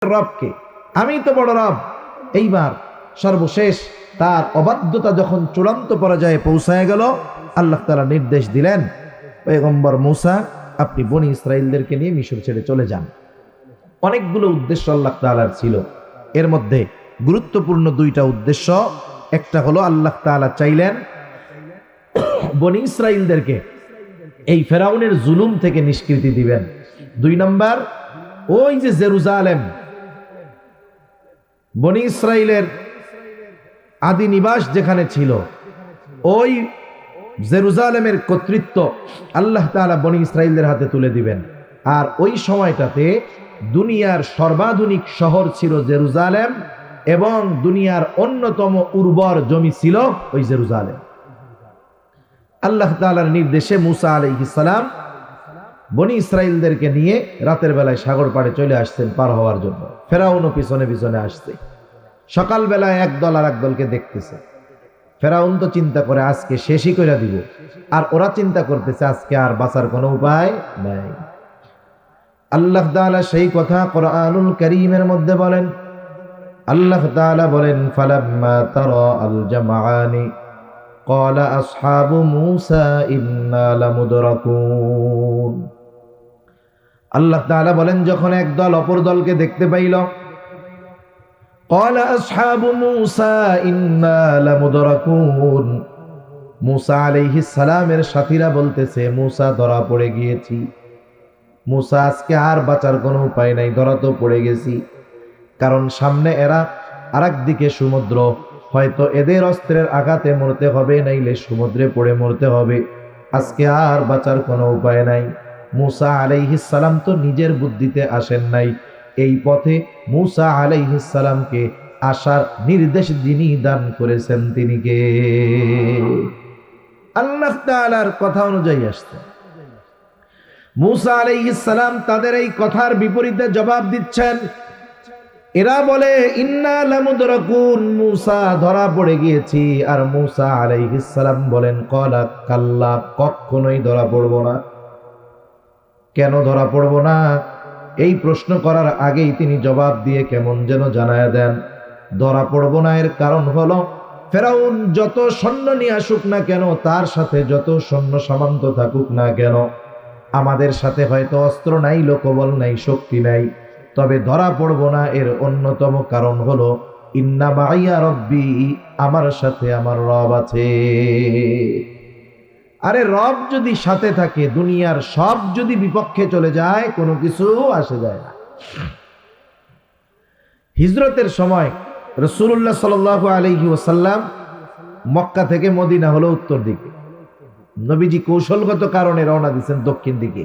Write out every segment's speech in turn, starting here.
রবকে, আমি তো বড় রব। এইবার সর্বশেষ তার অবাধ্যতা যখন চূড়ান্ত পর্যায়ে পৌঁছায় গেল, আল্লাহ তাআলা নির্দেশ দিলেন, পয়গম্বর মূসা আপনি বনি ইসরাইলদেরকে নিয়ে মিশর ছেড়ে চলে যান। অনেকগুলো উদ্দেশ্য আল্লাহ তাআলার ছিল, এর মধ্যে গুরুত্বপূর্ণ দুইটা উদ্দেশ্য। একটা হলো আল্লাহ তাআলা চাইলেন বনি ইসরাইলদেরকে এই ফেরাউনের জুলুম থেকে নিষ্কৃতি দিবেন। দুই নাম্বার, ওই যে জেরুজালেম, বনি ইসরাইলের আদি নিবাস যেখানে ছিল, ওই জেরুজালেমের কর্তৃত্ব আল্লাহ তাআলা বনি ইসরাইলদের হাতে তুলে দিবেন। আর ওই সময়টাতে দুনিয়ার সর্বাধুনিক শহর ছিল জেরুজালেম, এবং দুনিয়ার অন্যতম উর্বর জমি ছিল ওই জেরুজালেম। আল্লাহ তাআলার নির্দেশে মূসা আলাইহিস সালাম বনি ইসরাইলদেরকে নিয়ে রাতের বেলায় সাগর পাড়ে চলে আসছেন পার হওয়ার জন্য। ফেরাউনও পিছনে পিছনে আসছে। সকালবেলায় একদল আর একদলকে দেখতেছে। ফেরাউন তো চিন্তা করে আজকে শেষই করে দিব, আর ওরা চিন্তা করতেছে আজকে আর বাঁচার কোনো উপায় নাই। আল্লাহ তাআলা সেই কথা কোরআনুল কারীমের মধ্যে বলেন। আল্লাহ তাআলা বলেন, ফালাম্মা তারা আল জামাআনি ক্বালা আসহাবু মূসা ইন্না লামুদরাকুন। আল্লাহ তাআলা বলেন, যখন একদল অপর দলকে দেখতে পাইল, ক্বালা আসহাবু মূসা ইন্না লামুদরাকুন, মূসা আলাইহিস সালামের সাথীরা বলতেছে মূসা ধরা পড়ে গিয়েছি, মূসা আজকে আর বাঁচার কোনো উপায় নাই, ধরা তো পড়ে গেছি। কারণ সামনে এরা, আরেক দিকে সমুদ্র, হয়তো এদের অস্ত্রের আঘাতে মরতে হবে, নাইলে সমুদ্রে পড়ে মরতে হবে, আজকে আর বাঁচার কোনো উপায় নাই। মূসা আলাইহিস সালাম তো নিজের বুদ্ধিতে আসেন নাই, এই পথে মূসা আলাইহিস সালামকে আসার নির্দেশ যিনি দান করেছেন তিনি কে? আল্লাহ তাআলার কথা অনুযায়ী আসতেন। মূসা আলাইহিস সালাম তাদের এই কথার বিপরীতে জবাব দিচ্ছেন। এরা বলে ইন্না লামুদরাকুন, মূসা ধরা পড়ে গিয়েছি। আর মূসা আলাইহিস সালাম বলেন ক্বালা কাল্লা, কখনোই ধরা পড়ব না। কেন ধরা পড়ব না? এই প্রশ্ন করার আগেই তিনি জবাব দিয়ে কেমন যেন জানায় দেন, ধরা পড়ব না এর কারণ হলো ফেরাউন যত সৈন্য নিয়ে আসুক না কেন, তার সাথে যত সৈন্য সামন্ত থাকুক না কেন, আমাদের সাথে হয়তো অস্ত্র নাই, লোকবল নাই, শক্তি নাই, তবে ধরা পড়ব না এর অন্যতম কারণ হলো ইন্না মাইয়া রব্বি, আমার সাথে আমার রব আছে। আরে রব যদি সাথে থাকে, দুনিয়ার সব যদি বিপক্ষে চলে যায়, কোনো কিছু আসে যায় না। হিজরতের সময় রাসূলুল্লাহ সাল্লাল্লাহু আলাইহি ওয়াসাল্লাম মক্কা থেকে মদিনা হলো উত্তর দিকে, নবীজি কৌশলগত কারণে রওনা দিয়েছেন দক্ষিণ দিকে।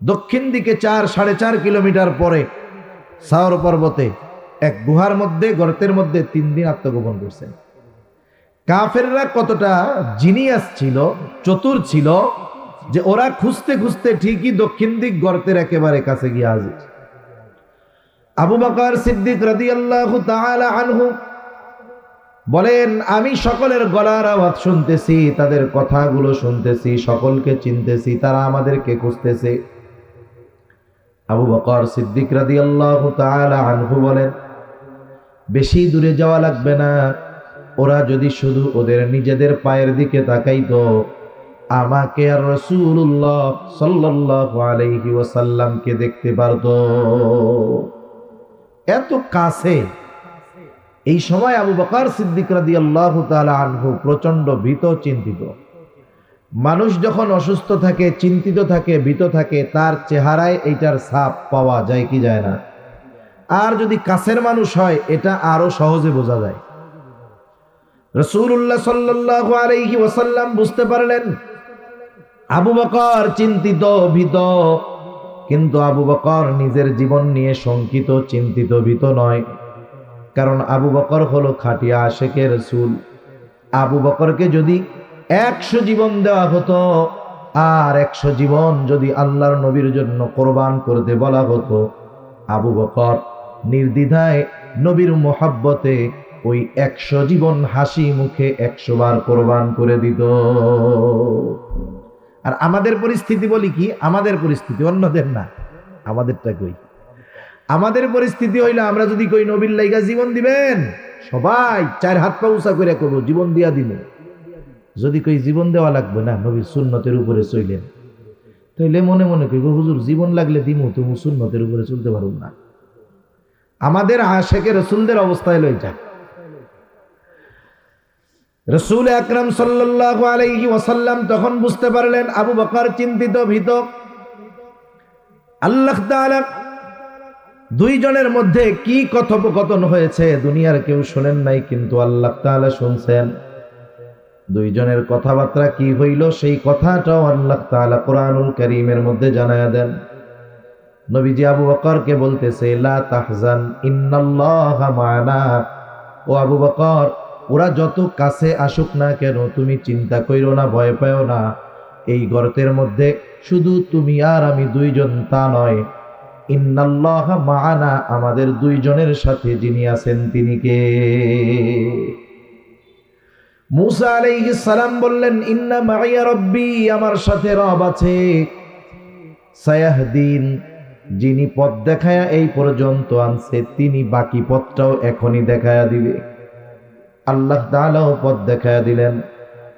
দক্ষিণ দিকে 4-4.5 কিলোমিটার পরে সাওর পর্বতে এক গুহার মধ্যে, গর্তের মধ্যে 3 দিন আত্মগোপন করছেন। কাফেররা কতটা জিনিয়াস ছিল, চতুর ছিল, যে ওরা খুঁজতে খুঁজতে ঠিকই দক্ষিণ দিক গর্তের একেবারে কাছে গিয়ে হাজির। আবু বকর সিদ্দিক রাদিয়াল্লাহু তাআলা আনহু বলেন, আমি সকলের গলার আওয়াজ শুনতেছি, তাদের কথাগুলো শুনতেছি, সকলকে চিনতেছি, তারা আমাদেরকে খুঁজতেছে। আবু বকর সিদ্দিক রাদিয়াল্লাহু তাআলা আনহু বলেন, বেশি দূরে যাওয়া লাগবে না, ওরা যদি শুধু ওদের নিজেদের পায়ের দিকে তাকাইতো, আমাকে আর রাসূলুল্লাহ সাল্লাল্লাহু আলাইহি ওয়াসাল্লামকে দেখতে পারতো। এত কাছে। এই সময় আবু বকর সিদ্দিক রাদিয়াল্লাহু তাআলা আনহু প্রচন্ড ভীত, চিন্তিত। মানুষ যখন অসুস্থ থাকে, চিন্তিত থাকে, ভীত থাকে, তার চেহারায় এইটার ছাপ পাওয়া যায় কি যায় না? আর যদি কাছের মানুষ হয়, এটা আরো সহজে বোঝা যায়। রাসূলুল্লাহ সাল্লাল্লাহু আলাইহি ওয়াসাল্লাম বুঝতে পারলেন আবু বকর চিন্তিত, ভীত, কিন্তু আবু বকর নিজের জীবন নিয়ে শঙ্কিত, চিন্তিত, ভীত নয়। কারণ আবু বকর হলো খাঁটি আশেকে রাসূল। আবু বকরকে যদি 100 জীবন দেওয়া হতো, আর 100 জীবন যদি আল্লাহর নবীর জন্য কোরবান করতে বলা হতো, আবু বকর নির্দ্বিধায় নবীর মোহাব্বতে ওই 100 জীবন হাসি মুখে 100 বার কোরবান করে দিত। আর আমাদের পরিস্থিতি বলি কি, আমাদের পরিস্থিতি অন্যদের না, আমাদেরটা কই। আমাদের পরিস্থিতি হইলে আমরা যদি কই নবীর লাইগা জীবন দিবেন, সবাই চার হাত পা উঁচা করে করবো জীবন দিয়া দিব। যদি কই জীবন দেওয়া লাগবে না, নবীর সুন্নতের উপরে চইলেন, তাইলে মনে মনে কইব হুজুর জীবন লাগলে দিমু, তুমি সুন্নতের উপরে চলতে পারো না। আমাদের আশেকে রসুলদের অবস্থায় লই যা। রসুল আকরাম সাল্লাল্লাহু আলাইহি ওয়াসাল্লাম তখন বুঝতে পারলেন আবু বকর চিন্তিত ভীত। আল্লাহ তাআলা দুইজনের মধ্যে কি কথোপকথন হয়েছে দুনিয়ার কেউ শোনেন নাই, কিন্তু আল্লাহ তাআলা শুনছেন। দুইজনের কথাবার্তা কি হইল সেই কথাটাও আল্লাহ তাআলা কোরআনুল কারীমের মধ্যে জানায়া দেন। নবীজি আবু বকরকে বলতেছে, লা তাহজান ইন্নাল্লাহা মা'ানা। ও আবু বকর, ওরা যত কাছে আসুক না কেন তুমি চিন্তা কইরো না, ভয় পাও না। এই গর্তের মধ্যে শুধু তুমি আর আমি দুইজন তা নয়, ইন্নাল্লাহা মা'ানা, আমাদের দুইজনের সাথে যিনি আছেন তিনি কে? মূসা আলাইহিস সালাম বললেন, ইন্না মাইয়া রব্বি, আমার সাথে রব আছে। সায়াহদিন, যিনি পথ দেখায়া এই পর্যন্ত আনছে তিনি বাকি পথটাও এখনই দেখায়া দিবে। আল্লাহ তাআলাও পথ দেখায়া দিলেন।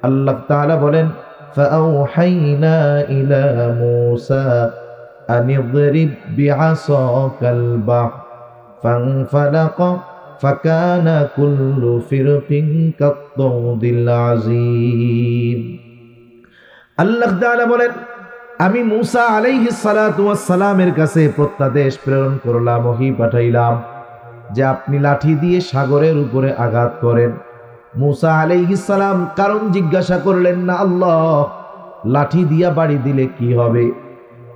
আল্লাহ তাআলা বলেন, ফাআওহাইনা ইলা মূসা আন ইদরিব বিআসাকাল বাহর ফানফালাকা ফাকানা কুল্লু ফিরকিন কাত-তাউদিল আযীম। আল্লাহ তাআলা বলেন, আমি মূসা আলাইহিস সালাতু ওয়াস সালামের কাছে প্রত্যাদেশ প্রেরণ করলাম, ওহী পাঠাইলাম যে আপনি লাঠি দিয়ে সাগরের উপরে আঘাত করেন। মূসা আলাইহিস সালাম কারণ জিজ্ঞাসা করলেন না, আল্লাহ লাঠি দিয়া বাড়ি দিলে কি হবে?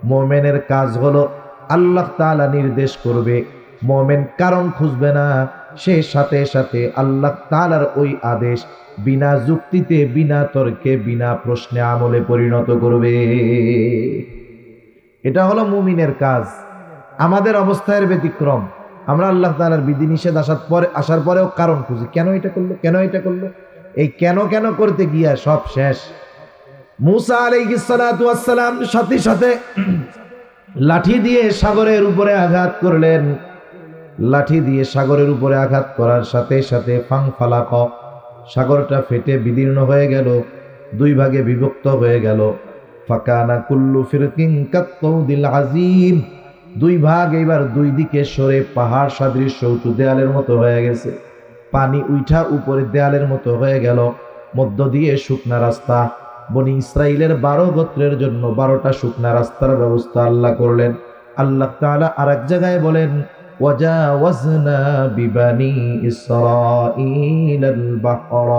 মুমিনের কাজ হলো আল্লাহ তাআলা নির্দেশ করবে, মুমিন কারণ খুঁজবে না, সে সাথে সাথে আল্লাহ তাআলার ওই আদেশ বিনা যুক্তিতে, বিনা তর্কে, বিনা প্রশ্নে আমলে পরিণত করবে। এটা হলো মুমিনের কাজ। আমাদের অবস্থার ব্যতিক্রম। আমরা আল্লাহ তাআলার বিধিনিষেধ আসার পরেও কারণ খুঁজি, কেন এটা করলো, কেন এটা করলো। এই কেন কেন করতে গিয়া সব শেষ। মূসা আলাইহিস সালাতু ওয়াস সালাম সাথে সাথে লাঠি দিয়ে সাগরের উপরে আঘাত করলেন। লাঠি দিয়ে সাগরের উপরে আঘাত করার সাথে সাথে ফাংফালাক, সাগরটা ফেটে বিদীর্ণ হয়ে গেল, দুই ভাগে বিভক্ত হয়ে গেল। ফাকানা কুল্লু ফিরকিন কাত-তাউদিল আযীম, দুই ভাগ এবার দুই দিকে সরে পাহাড় সদৃশ্য উঁচু দেয়ালের মতো হয়ে গেছে। পানি উঠা উপরে দেয়ালের মতো হয়ে গেল, মধ্য দিয়ে শুকনা রাস্তা। বনি ইসরাইলের 12 গোত্রের জন্য 12টা শুকনা রাস্তার ব্যবস্থা আল্লাহ করলেন। আল্লাহ তাআলা আরেক জায়গায় বলেন, وجاوزنا ببني إسرائيل البحر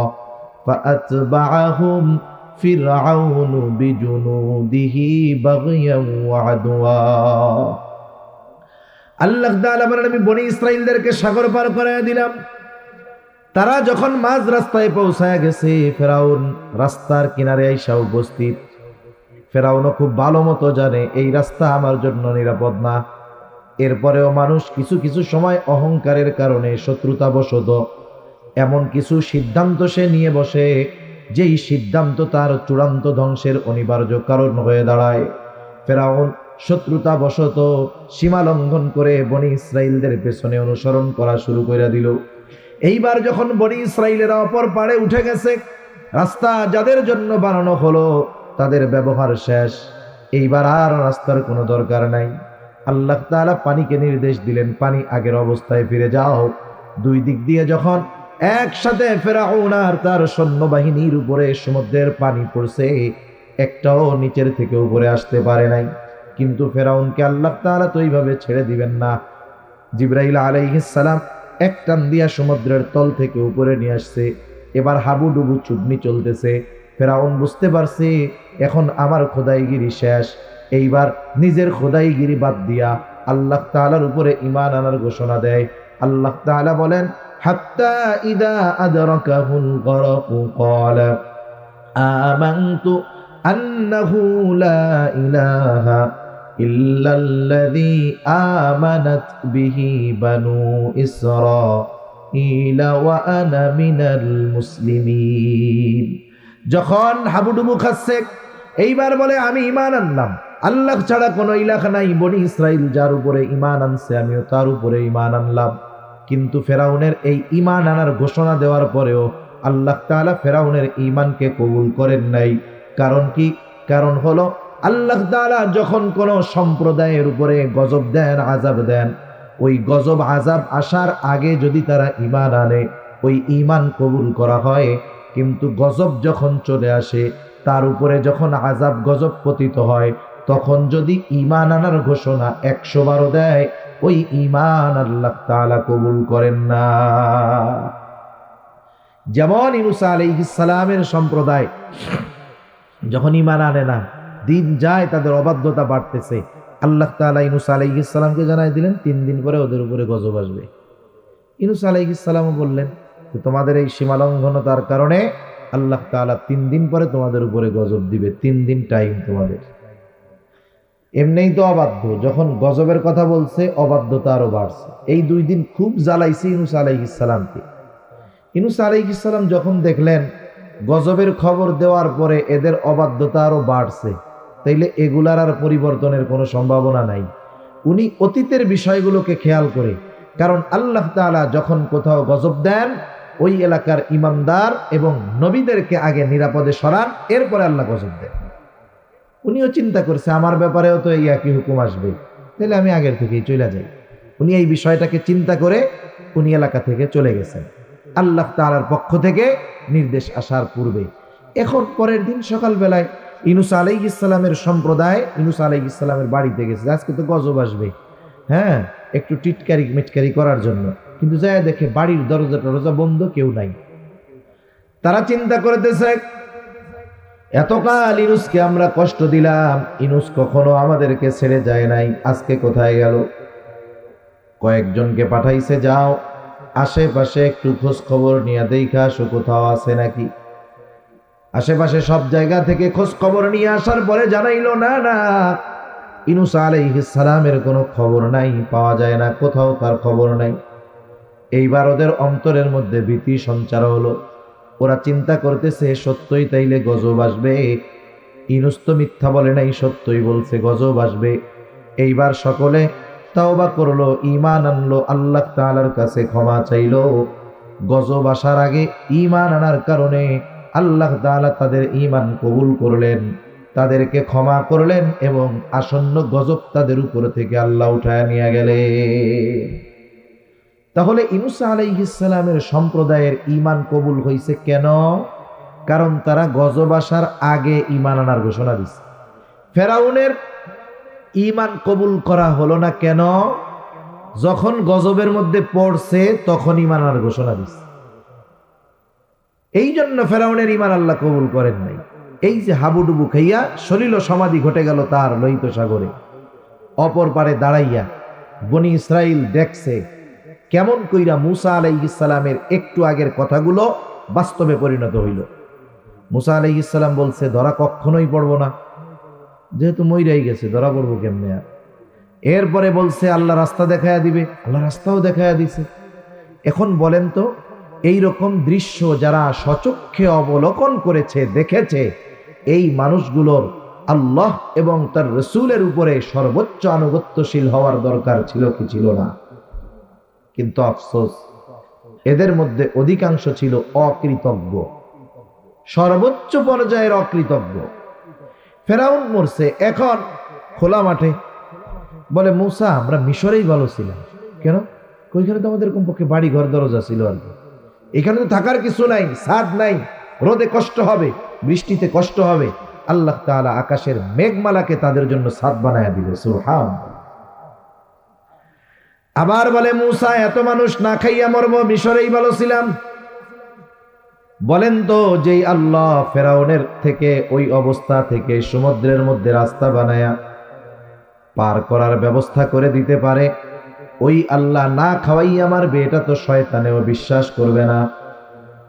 فأتبعهم فرعون بجنوده بغيا وعدوا। আল্লাহ তাআলা বলেন, আমি বনি ইসরাইলদেরকে সাগর পার করায় দিলাম। তারা যখন মাঝ রাস্তায় পৌঁছায় গেছে, ফেরাউন রাস্তার কিনারে আইসা উপস্থিত। ফেরাউনও খুব ভালো মতো জানে এই রাস্তা আমার জন্য নিরাপদ না। এরপরেও মানুষ কিছু কিছু সময় অহংকারের কারণে, শত্রুতাবশত এমন কিছু সিদ্ধান্ত সে নিয়ে বসে, যেই সিদ্ধান্ত তার চূড়ান্ত ধ্বংসের অনিবার্য কারণ হয়ে দাঁড়ায়। ফেরাউন শত্রুতাবশত সীমা লঙ্ঘন করে বনি ইসরাইলদের পেছনে অনুসরণ করা শুরু করে দিল। এইবার যখন বনি ইসরাইলেরা অপর পাড়ে উঠে গেছে, রাস্তা যাদের জন্য বানানো হলো তাদের ব্যবহার শেষ, এইবার আর রাস্তার কোনো দরকার নাই। আল্লাহ তাআলা পানিকে নির্দেশ দিলেন, পানি আগের অবস্থায় ফিরে যাও। দুই দিক দিয়ে যখন একসাথে ফেরাউন আর তার সৈন্যবাহিনীর উপরে সমুদ্রের পানি পড়ছে, একটাও নিচের থেকে উপরে আসতে পারে নাই। কিন্তু ফেরাউনকে আল্লাহ তাআলা তো এইভাবে ছেড়ে দিবেন না। জিবরাইল আলাইহিস সালাম এক টান দিয়া সমুদ্রের তল থেকে উপরে নিয়ে আসছে। এবার হাবুডুবু চুবনি চলতেছে। ফেরাউন বুঝতে পারছে এখন আমার খোদাইগিরি শেষ। এইবার নিজের খোদাইগিরি বাদ দিয়া আল্লাহ তাআলার উপরে ঈমান আনার ঘোষণা দেয়। আল্লাহ তাআলা বলেন, হাত্তা ইদা আদরাকাহুল গরকু ক্বালা আমানতু আন্নাহু লা ইলাহা ইল্লাল্লাযী আমানাত বিহি বানু ইসরাঈল ওয়া আনা মিনাল মুসলিমিন। যখন হাবুডুবু খাচ্ছে, এইবার বলে আমি ঈমান আনলাম, আল্লাহ ছাড়া কোনো ইলাহ নাই। বনি ইসরাইল যার উপরে ঈমান আনছে আমিও তার উপরে ঈমান আনলাম। কিন্তু ফেরাউনের এই ঈমান আনার ঘোষণা দেওয়ার পরেও আল্লাহ তাআলা ফেরাউনের ঈমানকে কবুল করেন নাই। কারণ কি? কারণ হলো আল্লাহ তাআলা যখন কোন সম্প্রদায়ের উপরে গজব দেন, আযাব দেন, ওই গজব আযাব আসার আগে যদি তারা ঈমান আনে ওই ঈমান কবুল করা হয়। কিন্তু গজব যখন চলে আসে, তার উপরে যখন আযাব গজব পতিত হয়, তখন যদি ঈমান আনার ঘোষণা 100 বারও দেয় ওই ঈমান আল্লাহ তাআলা কবুল করেন না। যেমন ইউনূস আলাইহিস সালামের সম্প্রদায় যখন ঈমান আনে না, দিন যায় তাদের অবাধ্যতা বাড়তেছে, আল্লাহ তাআলা ইউনূস আলাইহিস সালামকে জানাই দিলেন 3 দিন পরে ওদের উপরে গজব আসবে। ইউনূস আলাইহিস সালামও বললেন যে তোমাদের এই সীমালঙ্ঘনতার কারণে আল্লাহ তাআলা 3 দিন পরে তোমাদের উপরে গজব দিবে, 3 দিন টাইম তোমাদের। এমনিই তো অবাধ্য, যখন গজবের কথা বলছে অবাধ্যতা আরো বাড়ছে। এই 2 দিন খুব জ্বালাইছে ইউনূস আলাইহিস সালামকে। ইউনূস আলাইহিস সালাম যখন দেখলেন গজবের খবর দেওয়ার পরে এদের অবাধ্যতা আরো বাড়ছে, তাইলে এগুলার আর পরিবর্তনের কোনো সম্ভাবনা নাই। উনি অতীতের বিষয়গুলোকে খেয়াল করে, কারণ আল্লাহ তাআলা যখন কোথাও গজব দেন ওই এলাকার ইমানদার এবং নবীদেরকে আগে নিরাপদে সরান, এরপরে আল্লাহ গজব দেন। উনিও চিন্তা করছে আমার ব্যাপারেও তো এই একই হুকুম আসবে, তাহলে আমি আগের থেকেই চলে যাই। উনি এই বিষয়টাকে চিন্তা করে উনি এলাকা থেকে চলে গেছেন আল্লাহ তাআলার পক্ষ থেকে নির্দেশ আসার পূর্বে। এখন পরের দিন সকালবেলায় ইউনূস আলাইহিস সালামের সম্প্রদায় ইউনূস আলাইহিস সালামের বাড়িতে গেছে, আজকে তো গজব আসবে, হ্যাঁ, একটু টিটকারি মিটকারি করার জন্য। কিন্তু যায় দেখে বাড়ির দরজা টরজা বন্ধ, কেউ নাই। তারা চিন্তা করতেছে এতকাল ইউনূসকে আমরা কষ্ট দিলাম, ইউনূস কখনো আমাদেরকে ছেড়ে যায় নাই, আজকে কোথায় গেল? কয়েকজনকে পাঠাইছে, যাও আশেপাশে একটু খোঁজ খবর নিয়ে দেখা আসো কোথাও আছে নাকি। আশেপাশে সব জায়গা থেকে খোঁজ খবর নিয়ে আসার পরে জানাইলো না না, ইউনূস আলাইহিস সালামের কোনো খবর নাই, পাওয়া যায় না, কোথাও তার খবর নাই। এইবার ওদের অন্তরের মধ্যে ভীতি সঞ্চার হলো। ওরা চিন্তা করতেছে সত্যই তাইলে গজব আসবে, ইউনূস তো মিথ্যা বলে নাই, সত্যই বলছে গজব আসবে। এইবার সকলে তাওবা করলো, ঈমান আনলো, আল্লাহ তাআলার কাছে ক্ষমা চাইলো। গজব আসার আগে ঈমান আনার কারণে আল্লাহ তাআলা তাদের ঈমান কবুল করলেন, তাদেরকে ক্ষমা করলেন এবং আসন্ন গজব তাদের উপর থেকে আল্লাহ উঠায় নিয়ে গেলেন। তাহলে ইউনূস আলাইহিস সালামের সম্প্রদায়ের ঈমান কবুল হয়েছে কেন? কারণ তারা গজব আসার আগে ঈমান আনার ঘোষণা দিছে। ফেরাউনের ঈমান কবুল করা হলো না কেন? যখন গজবের মধ্যে পড়ছে তখন ঈমান আনার ঘোষণা দিছে। এই জন্য ফেরাউনের ঈমান আল্লাহ কবুল করেন নাই। এই যে হাবুডুবু খাইয়া সলিল সমাধি ঘটে গেল তার লোহিত সাগরে, অপর পারে দাঁড়াইয়া বনি ইসরাইল দেখছে কেমন কইরা মূসা আলাইহিস সালামের একটু আগের কথাগুলো বাস্তবে পরিণত হইল। মূসা আলাইহিস সালাম বলছে ধরা কখনোই পড়ব না, যেহেতু মইরাই গেছে ধরা পড়বো কেমনে আর। এরপরে বলছে আল্লাহ রাস্তা দেখায়া দিবে, আল্লাহ রাস্তাও দেখায়া দিছে। এখন বলেন তো এই রকম দৃশ্য যারা সচক্ষে অবলোকন করেছে, দেখেছে, এই মানুষগুলোর আল্লাহ এবং তার রাসূলের উপরে সর্বোচ্চ আনুগত্যশীল হওয়ার দরকার ছিল কি ছিল না? কিন্তু আফসোস এদের মধ্যে অধিকাংশ ছিল অকৃতজ্ঞ, সর্বোচ্চ পর্যায়ের অকৃতজ্ঞ। ফেরাউন মরছে, এখন খোলা মাঠে বলে মূসা আমরা মিশরেই ভালো ছিলাম। কেন? ওইখানে তো আমাদের কমপক্ষে বাড়ি ঘর দরজা ছিল আর কি, এখানে তো থাকার কিছু নাই, ছাদ নাই, রোদে কষ্ট হবে, বৃষ্টিতে কষ্ট হবে। আল্লাহ তাআলা আকাশের মেঘমালাকে তাদের জন্য ছাদ বানায়া দিল। সুবহানাল্লাহ। আবার বলে মূসা এত মানুষ না খাইয়া মরবো, মিশরেই ভালো ছিলাম। বলেন তো যেই আল্লাহ ফেরাউনের থেকে ওই অবস্থা থেকে সমুদ্রের মধ্যে রাস্তা বানায়া পার করার ব্যবস্থা করে দিতে পারে, ওই আল্লাহ না খাওয়াইয়া মারবে, এটা তো শয়তানেও বিশ্বাস করবে না।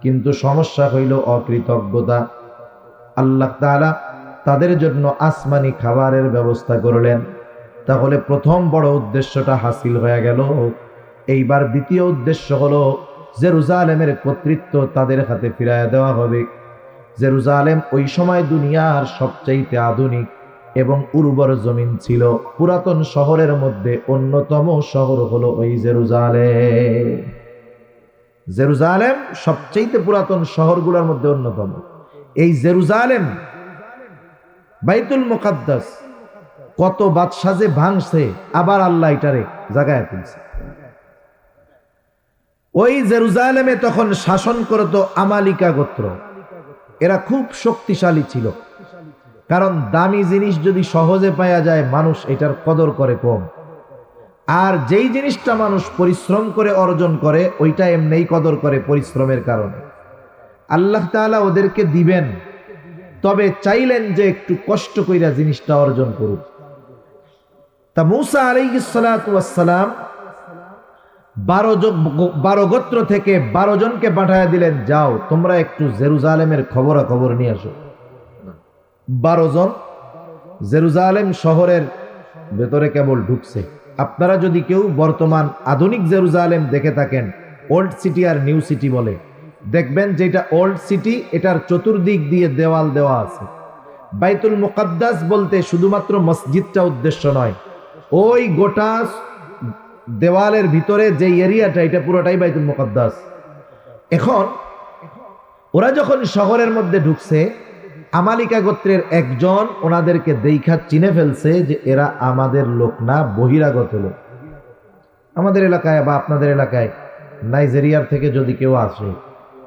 কিন্তু সমস্যা হইল অকৃতজ্ঞতা। আল্লাহ তাআলা তাদের জন্য আসমানি খাবারের ব্যবস্থা করলেন। তাহলে প্রথম বড় উদ্দেশ্যটা হাসিল হয়ে গেল। এইবার দ্বিতীয় উদ্দেশ্য হলো জেরুজালেমের কর্তৃত্ব তাদের হাতে ফিরাইয়া দেওয়া হবে। জেরুজালেম ওই সময় দুনিয়ার সবচাইতে আধুনিক এবং উর্বর জমিন ছিল। পুরাতন শহরের মধ্যে অন্যতম শহর হলো ওই জেরুজালেম। জেরুজালেম সবচেয়ে পুরাতন শহরগুলোর মধ্যে অন্যতম। এই জেরুজালেম বাইতুল মুকাদ্দাস কত বাদশা যে ভাঙছে, আবার আল্লাহ এটারে জাগায় তুলছে। ওই জেরুজালেমে তখন শাসন করত আমালিকা গোত্র। এরা খুব শক্তিশালী ছিল, কারণ দামি জিনিস যদি সহজে পাওয়া যায় মানুষ এটার কদর করে কম, আর যেই জিনিসটা মানুষ পরিশ্রম করে অর্জন করে ওইটা এমনিই কদর করে পরিশ্রমের কারণে। আল্লাহ তাআলা ওদেরকে দিবেন, তবে চাইলেন যে একটু কষ্ট কইরা জিনিসটা অর্জন করুক। তা মূসা আলাইহিস সালাতু ওয়াস সালাম 12 গোত্র থেকে 12 জনকে পাঠায়া দিলেন, যাও তোমরা একটু জেরুজালেমের খবরাখবর নিয়ে আসো। 12 জন জেরুজালেম শহরের ভেতরে কেবল ঢুকছে। আপনারা যদি কেউ বর্তমান আধুনিক জেরুজালেম দেখে থাকেন, ওল্ড সিটি আর নিউ সিটি বলে, দেখবেন যেটা ওল্ড সিটি এটার চতুর্দিক দিয়ে দেওয়াল দেওয়া আছে। বাইতুল মুকাদ্দাস বলতে শুধুমাত্র মসজিদটা উদ্দেশ্য নয়, ওই গোটা দেওয়ালের ভিতরে যে এরিয়াটা এটা পুরোটাই বাইতুল মুকাদ্দাস। এখন ওরা যখন শহরের মধ্যে ঢুকছে, আমালিকা গোত্রের একজন ওনাদেরকে দেইখা চিনে ফেলছে যে এরা আমাদের লোক না, বহিরাগত লোক। আমাদের এলাকায় বা আপনাদের এলাকায় নাইজেরিয়ার থেকে যদি কেউ আসে,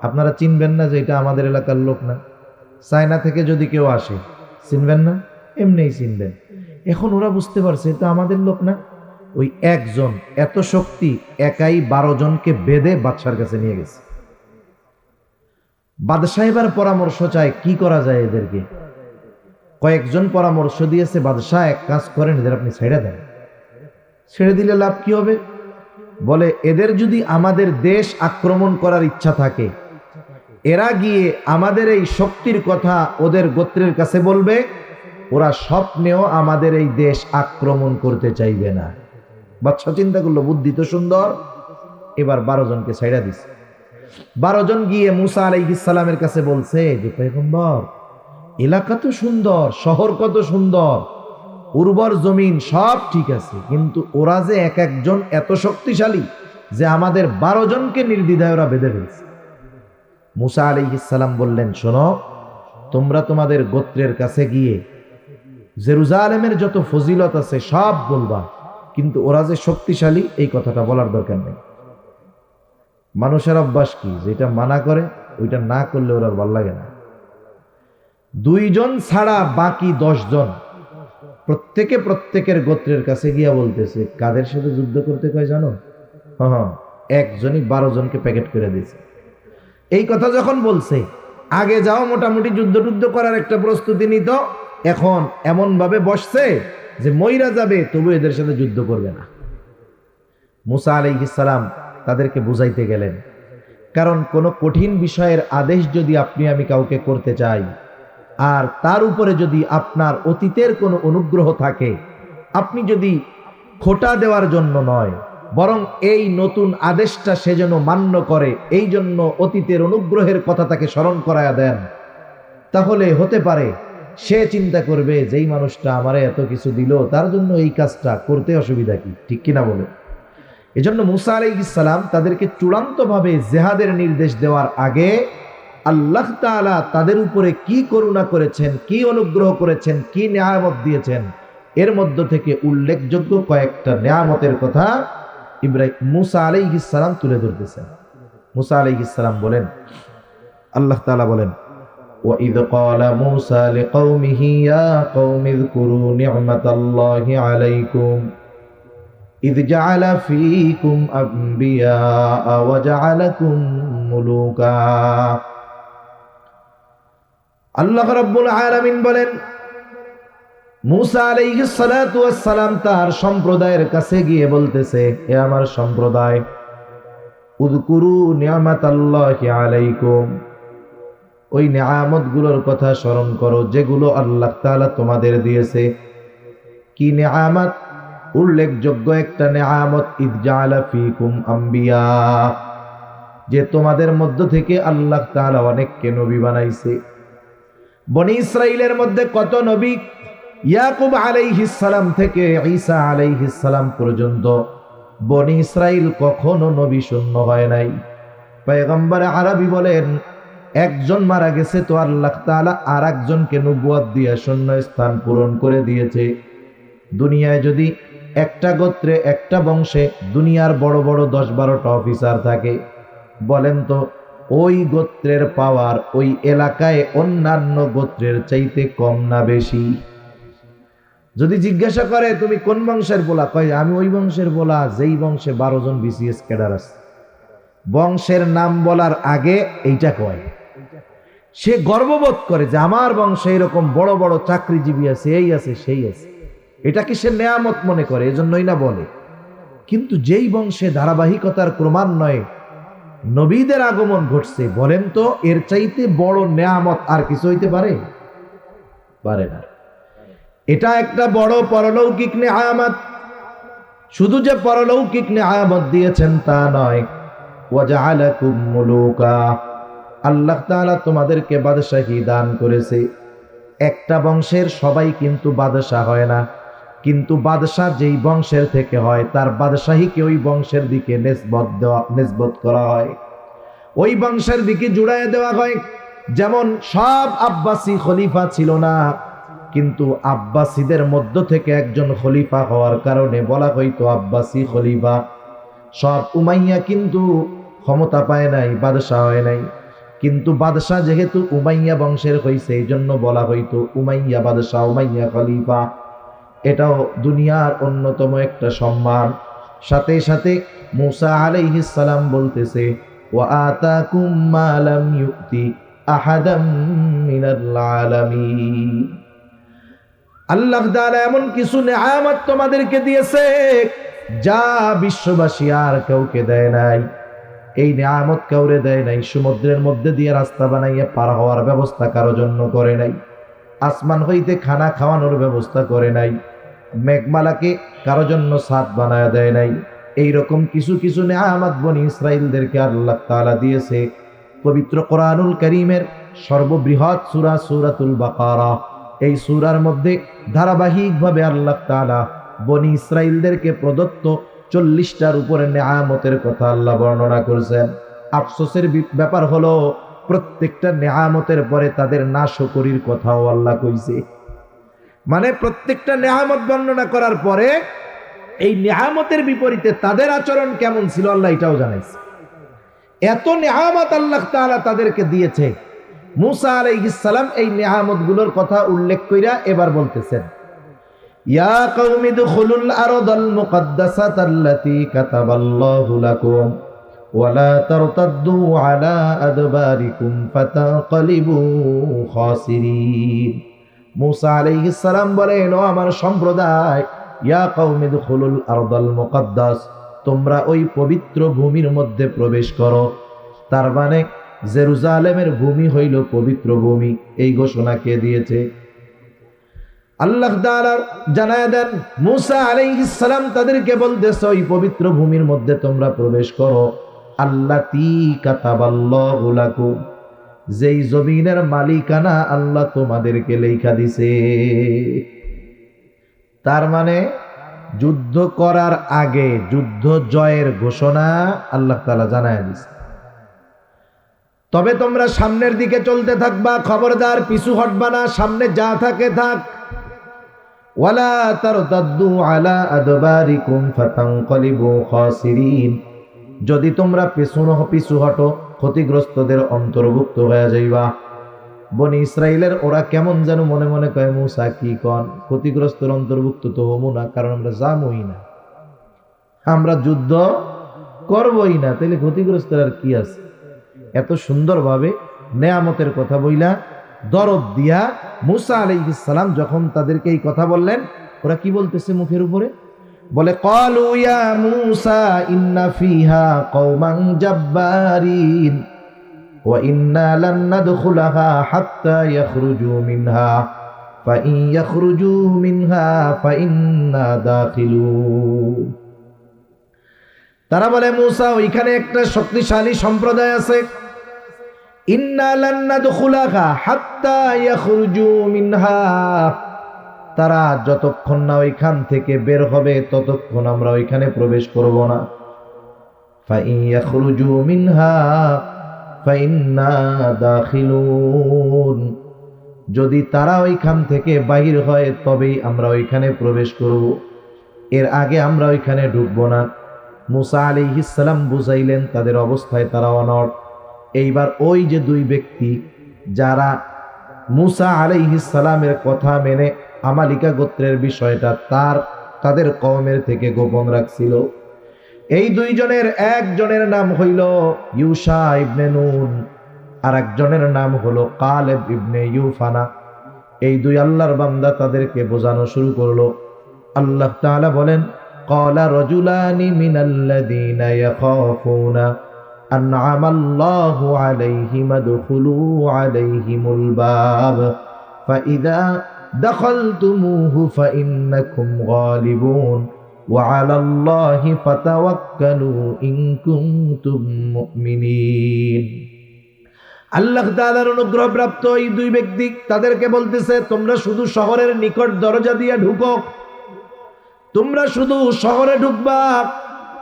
আপনারা চিনবেন না যে এটা আমাদের এলাকার লোক না। চায়না থেকে যদি কেউ আসে, চিনবেন না, এমনিই চিনবেন। এখন ওরা বুঝতে পারছে এটা আমাদের লোক না। ওই একজন এত শক্তি, একাই 12 জনকে বেঁধে বাদশার কাছে নিয়ে গেছে। বাদশাহ এবার পরামর্শ চায় কি করা যায় এদেরকে। কয়েকজন পরামর্শ দিয়েছে, বাদশাহ এক কাজ করেন, এদের আপনি ছেড়ে দেন। ছেড়ে দিলে লাভ কি হবে? বলে এদের যদি আমাদের দেশ আক্রমণ করার ইচ্ছা থাকে, এরা গিয়ে আমাদের এই শক্তির কথা ওদের গোত্রের কাছে বলবে, ওরা স্বপ্নেও আমাদের এই দেশ আক্রমণ করতে চাইবে না। বাদশা চিন্তা করলো, বুদ্ধি তো সুন্দর। এবার 12 জনকে ছেড়ে দিছে। 12 জন গিয়ে মূসা আলাইহিস সালামের কাছে বলছে যে পয়গম্বর, এলাকা তো সুন্দর, শহর কত সুন্দর, উর্বর জমিন সব ঠিক আছে, কিন্তু ওরা যে এক একজন এত শক্তিশালী যে আমাদের 12 জনকে নির্দ্বিধায় ওরা বেঁধে ফেলছে। মূসা আলাইহিস সালাম বললেন, শোনো, তোমরা তোমাদের গোত্রের কাছে গিয়ে জেরুজালেমের যত ফজিলত আছে সব বলবা, কিন্তু ওরা যে শক্তিশালী এই কথাটা বলার দরকার নেই। মানুষের অভ্যাস কি, যেটা মানা করে ওইটা না করলে ওরা ভালো লাগে না। 2 জন ছাড়া বাকি 10 জন প্রত্যেকের গোত্রের কাছে গিয়া বলতেছে, কাদের সাথে যুদ্ধ করতে কয় জানো? হ্যাঁ, একজনই 12 জনকে প্যাকেট করে দিয়েছে। এই কথা যখন বলছে, আগে যাও মোটামুটি যুদ্ধ করার একটা প্রস্তুতি নিত, এখন এমন ভাবে বসছে যে মইরা যাবে তবু এদের সাথে যুদ্ধ করবে না। মূসা আলাইহিস সালাম তাদেরকে বুঝাইতে গেলেন, কারণ কোনো কঠিন বিষয়ের আদেশ যদি আপনি আমি কাউকে করতে চাই, আর তার উপরে যদি আপনার অতীতের কোনো অনুগ্রহ থাকে, আপনি যদি খোটা দেওয়ার জন্য নয়, বরং এই নতুন আদেশটা সে যেন মান্য করে এই জন্য অতীতের অনুগ্রহের কথা তাকে স্মরণ করায়া দেন, তাহলে হতে পারে সে চিন্তা করবে যেই মানুষটা আমারে এত কিছু দিল তার জন্য এই কাজটা করতে অসুবিধা কি, ঠিক কিনা বলে। এজন্য মূসা আলাইহিস সালাম তাদেরকে চূড়ান্তভাবে জিহাদের নির্দেশ দেওয়ার আগে আল্লাহ তাআলা তাদের উপরে কি করুণা করেছেন, কি অনুগ্রহ করেছেন, কি নিয়ামত দিয়েছেন, এর মধ্য থেকে উল্লেখযোগ্য কয়েকটা নিয়ামতের কথা মূসা আলাইহিস সালাম তুলে ধরতেছেন। মূসা আলাইহিস সালাম বলেন, আল্লাহ তাআলা বলেন, وَإِذْ قَالَ مُوسَى لِقَوْمِهِ يَا قَوْمِ اذْكُرُوا نِعْمَةَ اللَّهِ عَلَيْكُمْ إِذْ جَعَلَ فِيكُمْ أَنْبِيَاءَ وَجَعَلَكُمْ مُلُوكًا। আল্লাহ রাব্বুল আলামিন বলেন, মূসা আলাইহিস সালাতু ওয়াস সালাম তার সম্প্রদায়ের কাছে গিয়ে বলতেছে, হে আমার সম্প্রদায়, উযকুরু নি'মাতাল্লাহি আলাইকুম, ওই নিয়ামতগুলোর কথা স্মরণ করো যেগুলো আল্লাহ তাআলা তোমাদের দিয়েছে। কি নিয়ামত? উল্লেখযোগ্য একটা নিয়ামত, ইয জাআলা ফীকুম আম্বিয়া, যে তোমাদের মধ্য থেকে আল্লাহ তাআলা অনেককে নবী বানাইছে। বনি ইসরাইলের মধ্যে কত নবী? ইয়াকুব আলাইহিস সালাম থেকে ঈসা আলাইহিস সালাম পর্যন্ত বনি ইসরাইল কখনো নবী শূন্য হয় নাই। পয়গম্বর আরবি বলেন, একজন মারা গেছে তো আল্লাহ তাআলা আর একজনকে নবুয়ত দিয়ে শূন্য স্থান পূরণ করে দিয়েছে। দুনিয়ায় যদি একটা গোত্রে একটা বংশে দুনিয়ার বড় বড় 10-12টা অফিসার থাকে, বলেন তো ওই গোত্রের পাওয়ার ওই এলাকায় অন্যান্য গোত্রের চাইতে কম না বেশি? যদি জিজ্ঞাসা করে তুমি কোন বংশের বলা, কয় আমি ওই বংশের বলা যেই বংশে 12 জন বিসিএস ক্যাডার আছে। বংশের নাম বলার আগে এইটা কয়। সে গর্ববোধ করে যে আমার বংশে এরকম বড় বড় চাকরিজীবী আছে, এই আছে সেই আছে। এটাকে সে নেয়ামত মনে করে, এজন্যই না বলে। কিন্তু যেই বংশে ধারাবাহিকতার ক্রমান্বয়ে নবীদের আগমন ঘটছে, বলেন তো এর চাইতে বড় নেয়ামত আর কিছু হইতে পারে? পারে না। এটা একটা বড় পরলৌকিক নেয়ামত। শুধু যে পরলৌকিক নেয়ামত দিয়েছেন তা নয়, ওয়াজআলাকুম মুলুকা, আল্লাহ তাআলা তোমাদেরকে বাদশাহী দান করেছে। একটা বংশের সবাই কিন্তু বাদশাহ হয় না, কিন্তু বাদশাহ যেই বংশের থেকে হয় তার বাদশাহীকে ওই বংশের দিকে নিসবত করা হয়, ওই বংশের দিকে জুড়ায় দেওয়া হয়। যেমন সব আব্বাসী খলিফা ছিল না, কিন্তু আব্বাসীদের মধ্য থেকে একজন খলিফা হওয়ার কারণে বলা হইতো আব্বাসী খলিফা। সব উমাইয়া কিন্তু ক্ষমতা পায় নাই, বাদশাহ হয় নাই, কিন্তু বাদশাহ যেহেতু উমাইয়া বংশের হইছে এই জন্য বলা হইতো উমাইয়া বাদশাহ, উমাইয়া খলিফা। এটাও দুনিয়ার অন্যতম একটা সম্মান। সাথে সাথে মূসা আলাইহিস সালাম বলতেছে, ওয়া আতাকুম মা লাম ইউতি আহাদাম মিনাল আলামিন, আল্লাহ তাআলা এমন কিছু নেয়ামত তোমাদেরকে দিয়েছে যা বিশ্ববাসী আর কাউকে দেয় নাই। এই নেয়ামত কাউরে দেয় নাই। সমুদ্রের মধ্যে দিয়ে রাস্তা বানাইয়া পার হওয়ার ব্যবস্থা কারো জন্য করে নাই। আসমান হইতে খানা খাওয়ানোর ব্যবস্থা করে নাই। মেঘমালাকে কারো জন্য ছাদ বানায় দেয় নাই। এইরকম কিছু কিছু নেয়ামত বনি ইসরাইলদেরকে আল্লাহ তাআলা দিয়েছে। পবিত্র কোরআনুল কারীমের সর্ববৃহৎ সূরা সূরাতুল বাকারা, এই সূরার মধ্যে ধারাবাহিকভাবে আল্লাহ তাআলা বনি ইসরাইলদেরকে প্রদত্ত 40টার উপরে নেয়ামতের কথা আল্লাহ বর্ণনা করেছেন। আফসোসের ব্যাপার হলো প্রত্যেকটা নেয়ামতের পরে তাদের নাশকরির কথাও আল্লাহ কইছে। মানে প্রত্যেকটা নেয়ামত বর্ণনা করার পরে এই নেয়ামতের বিপরীতে তাদের আচরণ কেমন ছিল আল্লাহ এটাও জানাইছে। এত নেয়ামত আল্লাহ তাআলা তাদেরকে দিয়েছে। মূসা আলাইহিস সালাম এই নেয়ামতগুলোর কথা উল্লেখ কইরা এবার বলতেছেন, ইয়া কওমি দুখুলুল আরদাল মুকদ্দাসাতাল্লাতী কাতাবাল্লাহু লাকুম ওয়া লা তারতাদ্দু আলা আদবারিকুম ফাতানকালিবু খাসিরিন। মূসা আলাইহিস সালাম বলেন, ও আমার সম্প্রদায়, ইয়া কওমি দুখুলুল আরদাল মুকদ্দাস, তোমরা ওই পবিত্র ভূমির মধ্যে প্রবেশ করো। তার মানে জেরুজালেমের ভূমি হইল পবিত্র ভূমি। এই ঘোষণা কে দিয়েছে? আল্লাহ তাআলা জানায় দেন। মূসা আলাইহিস সালাম তাদেরকে বলতেছে, ওই পবিত্র ভূমির মধ্যে তোমরা প্রবেশ করো, আল্লাতী কাতাবাল্লাহু লাকুম, যেই জমিনের মালিকানা আল্লাহ তোমাদেরকে লেখা দিছে। তার মানে যুদ্ধ করার আগে যুদ্ধ জয়ের ঘোষণা আল্লাহ তাআলা জানায় দিছে। তবে তোমরা সামনের দিকে চলতে থাকবা, খবরদার পিছু হটবা না, সামনে যা থাকে থাক। ওয়ালা তারতাদ্দু আলা আদবারিকুম ফাতানকালিবু খাসিরিন, যদি তোমরা পিছু হটো ক্ষতিগ্রস্তদের অন্তর্ভুক্ত হয়ে যাইবা। বনি ইসরাইলের ওরা কেমন যেন মনে মনে কয়, মূসা কি কন, ক্ষতিগ্রস্তের অন্তর্ভুক্ত তো হমু না, কারণ আমরা যামই না, আমরা যুদ্ধ করবই না, তাহলে ক্ষতিগ্রস্তের আর কি আছে। এত সুন্দরভাবে নেয়ামতের কথা বইলা দরদ দিয়া মূসা আলাইহিস সালাম যখন তাদেরকে এই কথা বললেন, ওরা কি বলতেছে মুখের উপরে? বলে, ক্বালু ইয়া মূসা ইন্না ফিহা কওমান জাব্বারিন ওয়া ইন্না লান নাদখুলাহা হাত্তা ইয়াখরুজু মিনহা ফাইন ইয়াখরুজু মিনহা ফাইন্না দাখিলুন। তারা বলে, মূসা ওইখানে একটা শক্তিশালী সম্প্রদায় আছে, ইন্না লান নাদখুলাহা হাত্তা ইয়াখরুজু মিনহা, তারা যতক্ষণ না ওইখান থেকে বের হবে ততক্ষণ আমরা ওইখানে প্রবেশ করব না। ফাইন ইয়াখরুজু মিনহা ফাইন্না দাখিলুন, যদি তারা ওইখান থেকে বাহির হয় তবেই আমরা ওইখানে প্রবেশ করব, এর আগে আমরা ওইখানে ঢুকবো না। মুসা আলাইহিস সালাম বুঝাইলেন, তাদের অবস্থায় তারা অনড়। এইবার ওই যে দুই ব্যক্তি যারা মুসা আলাইহিস সালামের কথা মেনে আমালিকা গোত্রের বিষয়টা তাদের কওমের থেকে গোপন রাখছিল, এই দুইজনের একজনের নাম হইল ইউশা ইবনে নুন, আর একজনের নাম হলো কালেব ইবনে ইউফানা। এই দুই আল্লাহর বান্দা তাদেরকে বোঝানো শুরু করলো। আল্লাহ তাআলা বলেন, ক্বালা রাজুলানি মিনাল্লাযীনা ইয়াখাফুনা আন'আমাল্লাহু আলাইহিম আদখুলু আলাইহিমুল বাব ফাইযা দাখালতুমুহু ফাইন্নাকুম গালিবুন ওয়া আলাল্লাহি ফাতাওয়াক্কালু ইন কুনতুম মুমিনিন। আল্লাহ তাআলার অনুগ্রহপ্রাপ্ত এই দুই ব্যক্তি তাদেরকে বলতেছে, তোমরা শুধু শহরের নিকট দরজা দিয়ে ঢুকো, তোমরা শুধু শহরে ঢুকবা।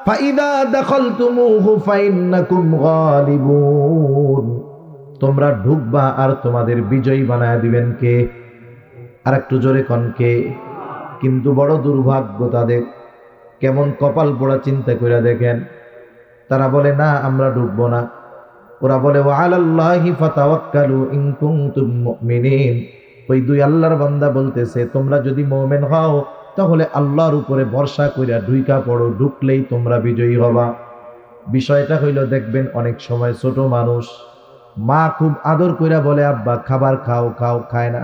ফাইদা দাখালতুমুহু ফাইন্নাকুম গালিবুন, তোমরা ঢুকবা আর তোমাদের বিজয়ী বানায় দিবেন কে? আর একটু জোরে কোন কে? কিন্তু বড় দুর্ভাগ্য তাদের, কেমন কপাল পোড়া চিন্তা করে দেখেন। তারা বলে না, আমরা ঢুকবো না। ওরা বলে ওয়া আলাল্লাহি ফাতাওয়াক্কালু ইন কুনতুম মুমিনিন। ওই দুই আল্লাহর বান্দা বলতেছে, তোমরা যদি মুমিন হও তাহলে আল্লাহর উপরে ভরসা কইরা ঢুইকা পড়ো, ঢুকলেই তোমরা বিজয়ী হবা। বিষয়টা হইল, দেখবেন অনেক সময় ছোট মানুষ মা খুব আদর কইরা বলে আব্বা খাবার খাও, খাও, খায় না।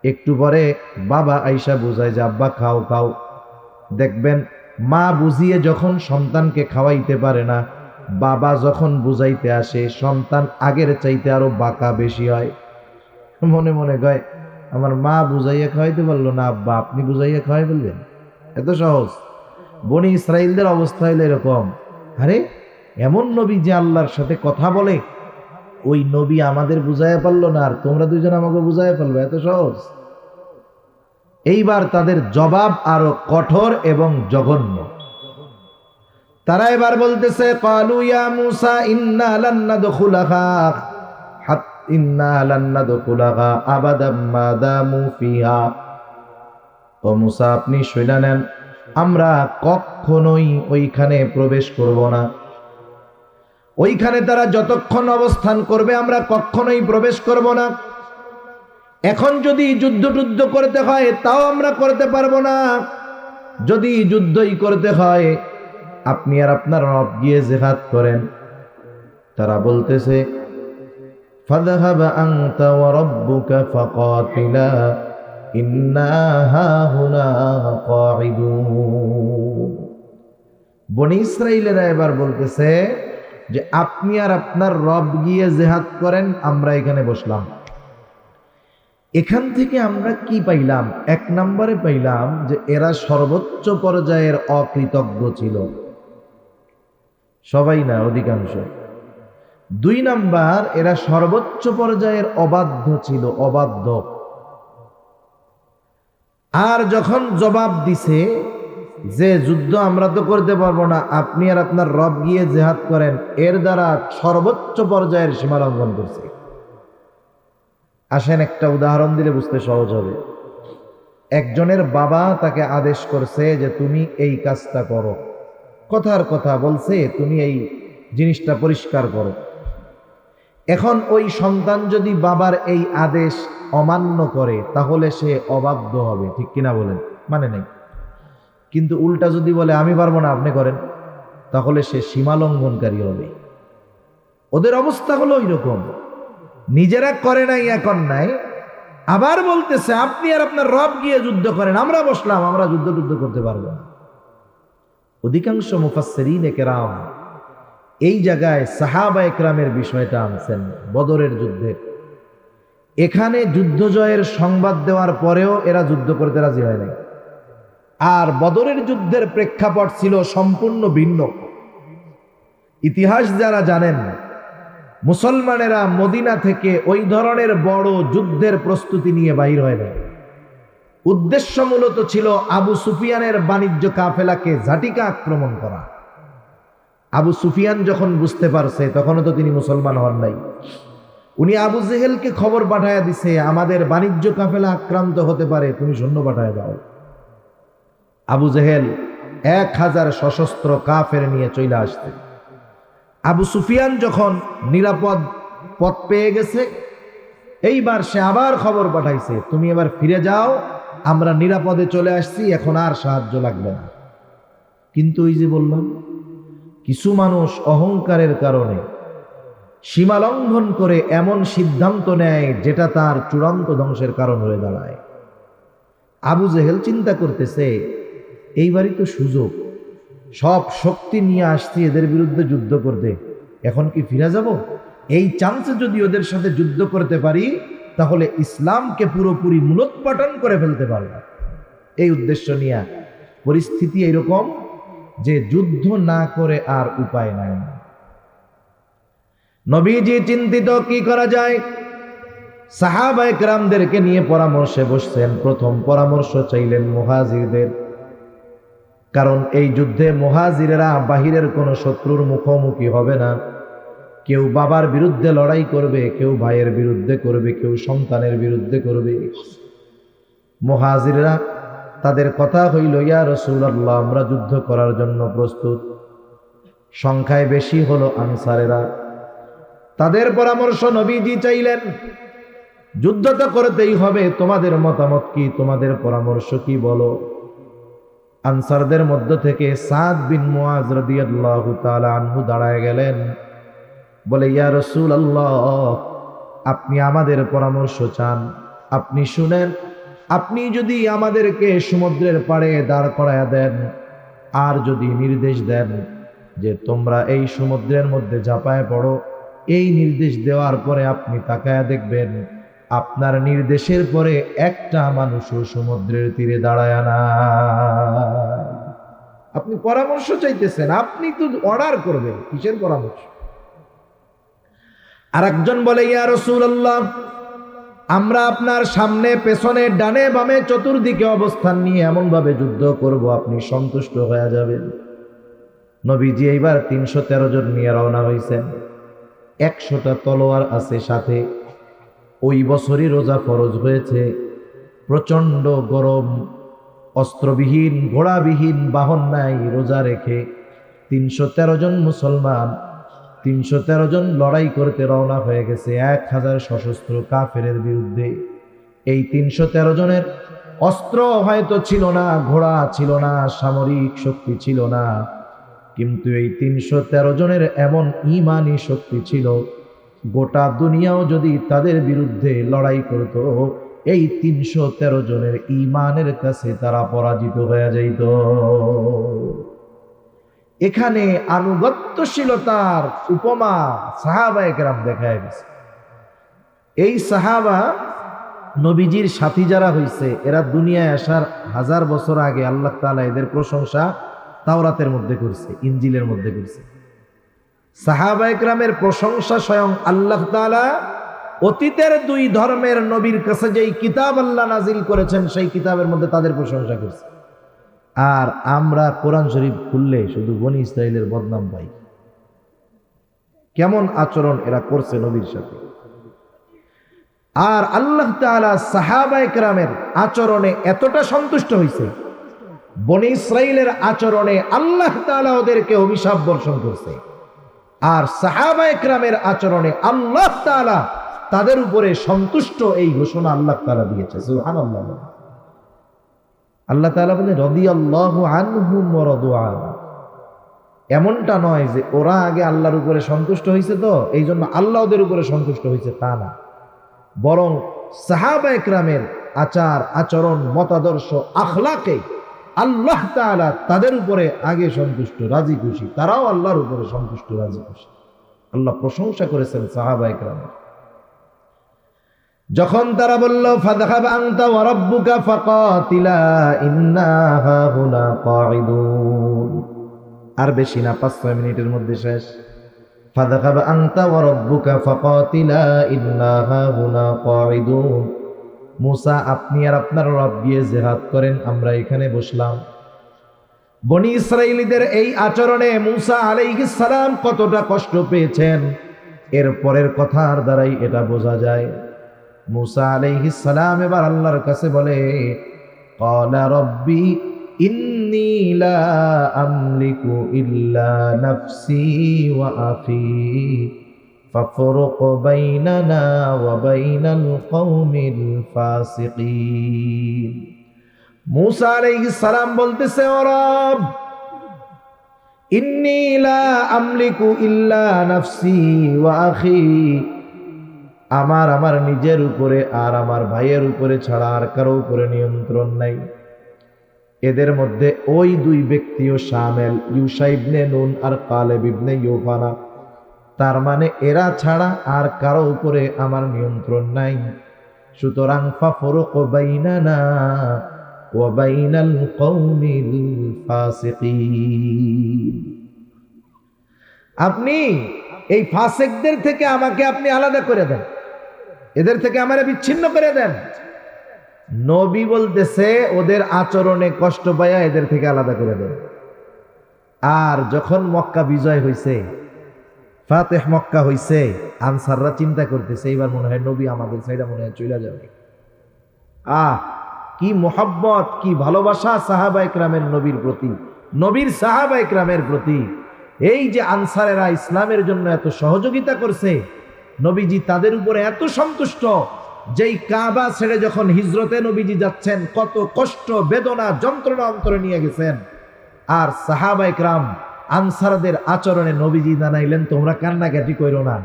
একটু পরে বাবা আইসা বুঝায় যে আব্বা খাও, খাও। দেখবেন মা বুঝিয়ে যখন সন্তানকে খাওয়াইতে পারে না, বাবা যখন বুঝাইতে আসে সন্তান আগের চাইতে আরো বাঁকা বেশি হয়। মনে মনে কয়, আমার মা বুঝাইয়া খাওয়াইতে পারলো না, আব্বা আপনি বুঝাইয়া খাওয়াই বলবেন? এত সহজ? বনি ইসরাইলদের অবস্থা হইল এরকম। আরে এমন নবী যে আল্লাহর সাথে কথা বলে, ওই নবী আমাদের বুঝাইয়া পারলো না, আর তোমরা দুইজন আমাকে বুঝাইয়া পারলো? এত সহজ? এইবার তাদের জবাব আরো কঠোর এবং জঘন্য। তারা এবার বলতেছে, ক্বালু ইয়া মূসা ইন্না লান নাদখুলাহা আবাদাম মা দামু ফিহা। ও মূসা, আপনি শুনে নেন, আমরা কখনোই ওইখানে প্রবেশ করব না। ওইখানে তারা যতক্ষণ অবস্থান করবে আমরা কখনোই প্রবেশ করব না। এখন যদি যুদ্ধ করতে হয় তাও আমরা করতে পারবো না। যদি যুদ্ধই করতে হয়, আপনি আর আপনার রব গিয়ে জিহাদ করেন। তারা বলতেছে, ফাযহাব আনতা ওয়া রাব্বুকা ফাকাতিলা ইন্না হাহুনা কাঈদুন। বনি ইসরাইলেরা এবার বলতেছে যে আপনি আর আপনার রব গিয়ে জিহাদ করেন, আমরা এখানে বসলাম। এখান থেকে আমরা কি পাইলাম? এক নম্বরে পাইলাম যে এরা সর্বোচ্চ পর্যায়ের অকৃতজ্ঞ ছিল, সবাই না, অধিকাংশ। দুই নাম্বার, এরা সর্বোচ্চ পর্যায়ের অবাধ্য ছিল, অবাধ্য। আর যখন জবাব দিছে যে যুদ্ধ আমরা তো করতে পারবো না, আপনি আর আপনার রব গিয়ে জিহাদ করেন, এর দ্বারা সর্বোচ্চ পর্যায়ের সীমা লঙ্ঘন করছে। আসেন একটা উদাহরণ দিলে বুঝতে সহজ হবে। একজনের বাবা তাকে আদেশ করছে যে তুমি এই কাজটা করো, কথার কথা বলছে তুমি এই জিনিসটা পরিষ্কার করো। এখন ওই সন্তান যদি বাবার এই আদেশ অমান্য করে তাহলে সে অবাধ্য হবে, ঠিক কিনা বলেন? মানে নেই। কিন্তু উল্টা যদি বলে আমি পারবো না, আপনি করেন, তাহলে সে সীমা লঙ্ঘনকারী হবে। ওদের অবস্থা হলো ওইরকম, নিজেরা করে নাই, এখন নাই, আবার বলতেছে আপনি আর আপনার রব গিয়ে যুদ্ধ করেন, আমরা বসলাম, আমরা যুদ্ধ করতে পারবো না। অধিকাংশ মুফাসসিরিনে কেরাম এই জায়গায় সাহাবা একরামের বিষয়টা আনছেন বদরের যুদ্ধের। এখানে যুদ্ধ জয়ের সংবাদ দেওয়ার পরেও এরা যুদ্ধ করতে রাজি হয় নাই। আর বদরের যুদ্ধের প্রেক্ষাপট ছিল সম্পূর্ণ ভিন্ন। ইতিহাস যারা জানেন, মুসলমানেরা মদিনা থেকে ওই ধরনের বড় যুদ্ধের প্রস্তুতি নিয়ে বাহির হয় না। উদ্দেশ্য মূলত ছিল আবু সুফিয়ানের বাণিজ্য কাফেলাকে ঝাটিকা আক্রমণ করা। আবু সুফিয়ান যখন বুঝতে পারছে, তখনও তো তিনি মুসলমান হন নাই, উনি আবু জেহেলকে খবর পাঠায়া দিছে আমাদের বাণিজ্য কাফেলা আক্রান্ত হতে পারে, তুমি সৈন্য পাঠায় দাও। আবু জেহেল 1000 সশস্ত্র কাফের নিয়ে চলে আসছে। আবু সুফিয়ান যখন নিরাপদ পথ পেয়ে গেছে, এইবার সে আবার খবর পাঠাইছে, তুমি এবার ফিরে যাও, আমরা নিরাপদে চলে আসছি, এখন আর সাহায্য লাগবে না। কিন্তু ওই যে বললাম, কিছু মানুষ অহংকারের কারণে সীমা লঙ্ঘন করে এমন সিদ্ধান্ত নেয় যেটা তার চূড়ান্ত ধ্বংসের কারণ হয়ে দাঁড়ায়। আবু জেহেল চিন্তা করতেছে, এইবারই তো সুযোগ, সব শক্তি নিয়ে আসছি এদের বিরুদ্ধে যুদ্ধ করতে, এখন কি ফিরে যাব? এই চান্সে যদি ওদের সাথে যুদ্ধ করতে পারি, তাহলে ইসলামকে পুরোপুরি মূলোৎপাটন করে ফেলতে পারব। এই উদ্দেশ্য নিয়ে পরিস্থিতি এরকম যে যুদ্ধ না করে আর উপায় নাই। নবীজি চিন্তিত, কি করা যায়। সাহাবায়ে কেরামদেরকে নিয়ে পরামর্শে বসছেন। প্রথম পরামর্শ চাইলেন মুহাজিরদের, কারণ এই যুদ্ধে মুহাজিরেরা বাহিরের কোন শত্রুর মুখোমুখি হবে না। কেউ বাবার বিরুদ্ধে লড়াই করবে, কেউ ভাইয়ের বিরুদ্ধে করবে, কেউ সন্তানের বিরুদ্ধে করবে। মুহাজিররা তাদের কথা হইল, ইয়া রাসূলুল্লাহ, আমরা যুদ্ধ করার জন্য প্রস্তুত। সংখ্যায় বেশি হলো আনসারেরা। তাদের পরামর্শ নবীজি চাইলেন, যুদ্ধ তো করতেই হবে, তোমাদের মতামত কি, তোমাদের পরামর্শ কি বলো। আনসারদের মধ্য থেকে সাদ বিন মুআজ রাদিয়াল্লাহু তাআলা আনহু দাঁড়ায় গেলেন, বলে, ইয়া রাসূলুল্লাহ, আপনি আমাদের পরামর্শ চান, আপনি শুনেন। আপনি যদি আমাদেরকে সমুদ্রের পাড়ে দাঁড় করায়া দেন, আর যদি নির্দেশ দেন যে তোমরা এই সমুদ্রের মধ্যে ঝাঁপায় পড়ো, এই নির্দেশ দেওয়ার পরে আপনি তাকায়া দেখবেন আপনার নির্দেশের পরে একটা মানুষও সমুদ্রের তীরে দাঁড়ায় না। আপনি পরামর্শ চাইতেছেন, আপনি তো অর্ডার করবেন, কিসের পরামর্শ? আর একজন বলে, ইয়া রাসূলুল্লাহ, আমরা আপনার সামনে, পেছনে, ডানে বামে চতুর্দিকে অবস্থান নিয়ে এমন ভাবে যুদ্ধ করব আপনি সন্তুষ্ট হয়ে যাবেন। নবীজি এইবার 313 জন নিয়ে রওনা হয়েছেন। 100টা তলোয়ার আছে সাথে। ওই বছরই রোজা ফরজ হয়েছে। প্রচন্ড গরম, অস্ত্রবিহীন, ঘোড়াবিহীন, বাহন নাই, রোজা রেখে 313 জন মুসলমান, 313 জন লড়াই করতে রওনা হয়ে গেছে 1000 সশস্ত্র কাফেরের বিরুদ্ধে। এই 313 জনের অস্ত্র হয়তো ছিল না, ঘোড়া ছিল না, সামরিক শক্তি ছিল না, কিন্তু এই 313 জনের এমন ঈমানি শক্তি ছিল, গোটা দুনিয়াও যদি তাদের বিরুদ্ধে লড়াই করত, এই 313 জনের ঈমানের কাছে তারা পরাজিত হয়ে যাইত। এখানে আনুগত্যশীলতার উপমা সাহাবায়ে কেরাম দেখায় গেছে। এই সাহাবা নবীজির সাথী যারা হইছে, এরা দুনিয়ায় আসার 1000 বছর আগে আল্লাহ তাআলা এদের প্রশংসা তাওরাতের মধ্যে করছে, ইনজিলের মধ্যে করছে। সাহাবায়ে কেরামের প্রশংসা স্বয়ং আল্লাহ তাআলা অতীতের 2 ধর্মের নবীর কাছে যেই কিতাব আল্লাহ নাজিল করেছেন, সেই কিতাবের মধ্যে তাদের প্রশংসা করছে। আর আমরা কোরআন শরীফ খুললে শুধু বনি ইসরাইলের বদনাম পাই। কেমন আচরণ এরা করছে নবীর সাথে। আর আল্লাহ তাআলা সাহাবায়ে কেরামের আচরণে এতটা সন্তুষ্ট হয়েছে, বনি ইসরাইলের আচরণে আল্লাহ তাআলা ওদেরকে অভিশাপ বর্ষণ করছে। আর সাহাবায়ে কেরামের আচরণে আল্লাহ তাআলা তাদের উপরে সন্তুষ্ট, এই ঘোষণা আল্লাহ তাআলা দিয়েছে। সুবহানাল্লাহ। আল্লাহ তাআলা বলেন, রাদিয়াল্লাহু আনহুম ওয়া রাদু আন। এমনটা নয় যে ওরা আগে আল্লাহর উপরে সন্তুষ্ট হয়েছে তো এই জন্য আল্লাহ ওদের উপরে সন্তুষ্ট হয়েছে, তা না। বরং সাহাবায়ে কেরামের আচার আচরণ, মতাদর্শ, আখলাকে আল্লাহ তাআলা তাদের উপরে আগে সন্তুষ্ট, রাজি খুশি, তারাও আল্লাহর উপরে সন্তুষ্ট, রাজি খুশি। আল্লাহ প্রশংসা করেছেন সাহাবায়ে কেরামের। যখন তারা বলল, ফাযহাব আনতা ওয়া রাব্বুকা ফাকাতিলা ইন্না হাহুনা কাঈদুন, আর বেশি না, 5-6 মিনিটের মধ্যে শেষ। ফাযহাব আনতা ওয়া রাব্বুকা ফাকাতিলা ইন্না হাহুনা কাঈদুন, মুসা আপনি আর আপনার রব গিয়ে জিহাদ করেন, আমরা এখানে বসলাম। বনি ইসরাইলীদের এই আচরণে মুসা আলাইহিস সালাম কতটা কষ্ট পেয়েছেন এর পরের কথার দ্বারাই এটা বোঝা যায়। মুসা আলাইহিস সালাম এবার আল্লাহর কাছে বলে, ক্বালা রব্বি ইন্নী লা আমলিকু ইল্লা নাফসি ওয়া আখি ফাফরুক বাইনানা ওয়া বাইনাল কওমিল ফাসিকিন। মুসা আলাইহিস সালাম বলতেছে, ও রব, ইন্নী লা আমলিকু ইল্লা নাফসি ওয়া আখি, আমার নিজের উপরে আর আমার ভাইয়ের উপরে ছাড়া আর কারো উপরে নিয়ন্ত্রণ নাই। এদের মধ্যে ওই দুই ব্যক্তিও শামিল, ইউশা ইবনে নুন আর কালেব ইবনে ইউফানা। তার মানে এরা ছাড়া আর কারো উপরে আমার নিয়ন্ত্রণ নাই। সুতরাং ফাফরুক বাইনানা ওয়া বাইনাল কওমিল ফাসিকিন, আপনি এই ফাসিকদের থেকে আমাকে আপনি আলাদা করে দেন, এদের থেকে আমারে বিচ্ছিন্ন করে দেন। নবী বলতেছে ওদের আচরণে কষ্ট পায়া এদের থেকে আলাদা করে দেন। আর যখন মক্কা বিজয় হইছে, ফাতেহ মক্কা হইছে, আনসাররা চিন্তা করতেছে এইবার মনে হয় নবী আমাদের সাইডা মনে হয় চলে যাবে। কি মোহাব্বত, কি ভালোবাসা সাহাবা ইকরামের নবীর প্রতি, নবীর সাহাবা ইকরামের প্রতি। এই যে আনসারেরা ইসলামের জন্য এত সহযোগিতা করছে, নবীজি তাদের উপরে এত সন্তুষ্ট, যেই কাবা ছেড়ে যখন হিজরতে নবীজি যাচ্ছেন কত কষ্ট বেদনা যন্ত্রণা অন্তরে নিয়ে গেছেন। আর সাহাবা ইকরাম আনসারদের আচরণে নবীজি জানাইলেন, তোমরা কান্নাকাটি করো না,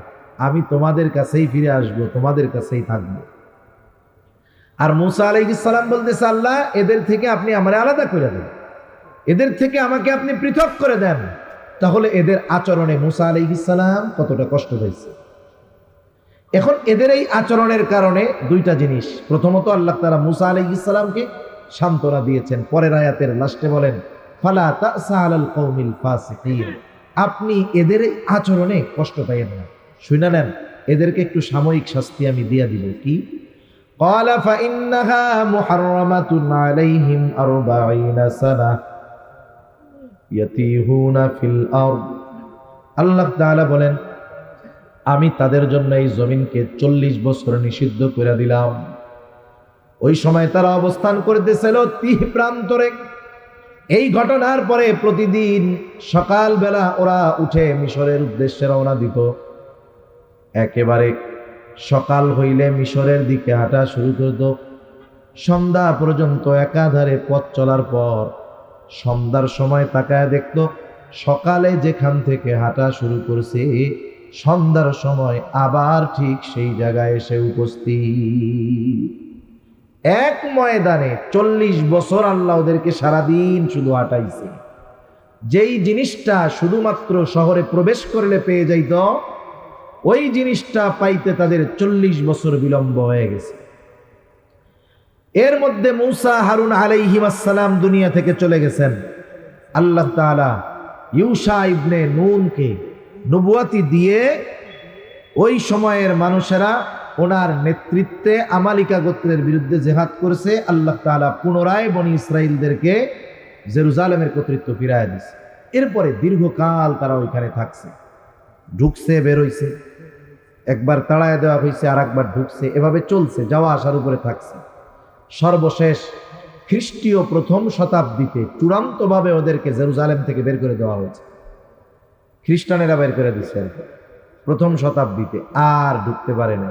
আমি তোমাদের কাছেই ফিরে আসবো, তোমাদের কাছেই থাকবো। আর মুসা আলাইহিস সালাম বলতেছে, আল্লাহ এদের থেকে আপনি আমারে আলাদা করে দেন, এদের থেকে আমাকে আপনি পৃথক করে দেন। তাহলে এদের আচরণে মুসা আলাইহিস সালাম কতটা কষ্ট পেয়েছে। এখন এদের এই আচরণের কারণে দুইটা জিনিস। প্রথমত আল্লাহ তাআলা মুসা আলাইহিস সালামকে সান্ত্বনা দিয়েছেন। পরের আয়াতের লাস্টে বলেন, ফালা তাসা আলাল কওমিল ফাসিকিন, আপনি এদের এই আচরণে কষ্ট পাইয়েন না। শুনে নেন, এদেরকে একটু সাময়িক শাস্তি আমি দিয়ে দিব। কি? ক্বালা ফাইন্নাহা মুহাররামাতুন আলাইহিম 40 সানা ইয়াতিহুনা ফিল আরদ। আল্লাহ তাআলা বলেন, আমি তাদের জন্য এই জমিনকে 40 বছর নিষিদ্ধ করে দিলাম। ওই সময় তারা অবস্থান করতেছিল তিহ প্রান্তরে। এই ঘটনার পরে প্রতিদিন সকালবেলা ওরা উঠে মিশরের উদ্দেশ্যে রওনা দিত। একেবারে সকাল হইলে মিশরের দিকে হাঁটা শুরু করত। সন্ধ্যা পর্যন্ত একাধারে পথ চলার পর সন্ধ্যার সময় তাকায় দেখত সকালে যেখান থেকে হাঁটা শুরু করছে সন্ধ্যার সময় আবার ঠিক সেই জায়গায় এসে উপস্থিত। এক ময়দানে 40 বছর আল্লাহ ওদেরকে সারাদিন শুধু হাঁটাইছে। যেই জিনিসটা শুধুমাত্র শহরে প্রবেশ করলে পেয়ে যাইত, ওই জিনিসটা পাইতে তাদের 40 বছর বিলম্ব হয়ে গেছে। এর মধ্যে মুসা হারুন আলাইহিস সালাম দুনিয়া থেকে চলে গেছেন। আল্লাহ তাআলা ইউশা ইবনে নুনকে নবুয়াতি দিয়ে ওই সময়ের মানুষেরা ওনার নেতৃত্বে আমালিকা গোত্রের বিরুদ্ধে জিহাদ করেছে। আল্লাহ তাআলা পুনরায় বনি ইসরাইলদেরকে জেরুজালেমের কর্তৃত্ব ফিরায় দিয়েছে। এরপরে দীর্ঘকাল তারা ওইখানে থাকছে, ঢুকছে বেরোইছে, একবার তাড়ায় দেওয়া হয়েছে আর একবার ঢুকছে, এভাবে চলছে, যাওয়া আসার উপরে থাকছে। সর্বশেষ খ্রিস্টীয় প্রথম শতাব্দীতে চূড়ান্তভাবে ওদেরকে জেরুজালেম থেকে বের করে দেওয়া হয়েছে। খ্রিস্টানেরা বের করে দিচ্ছে প্রথম শতাব্দীতে, আর ঢুকতে পারে না।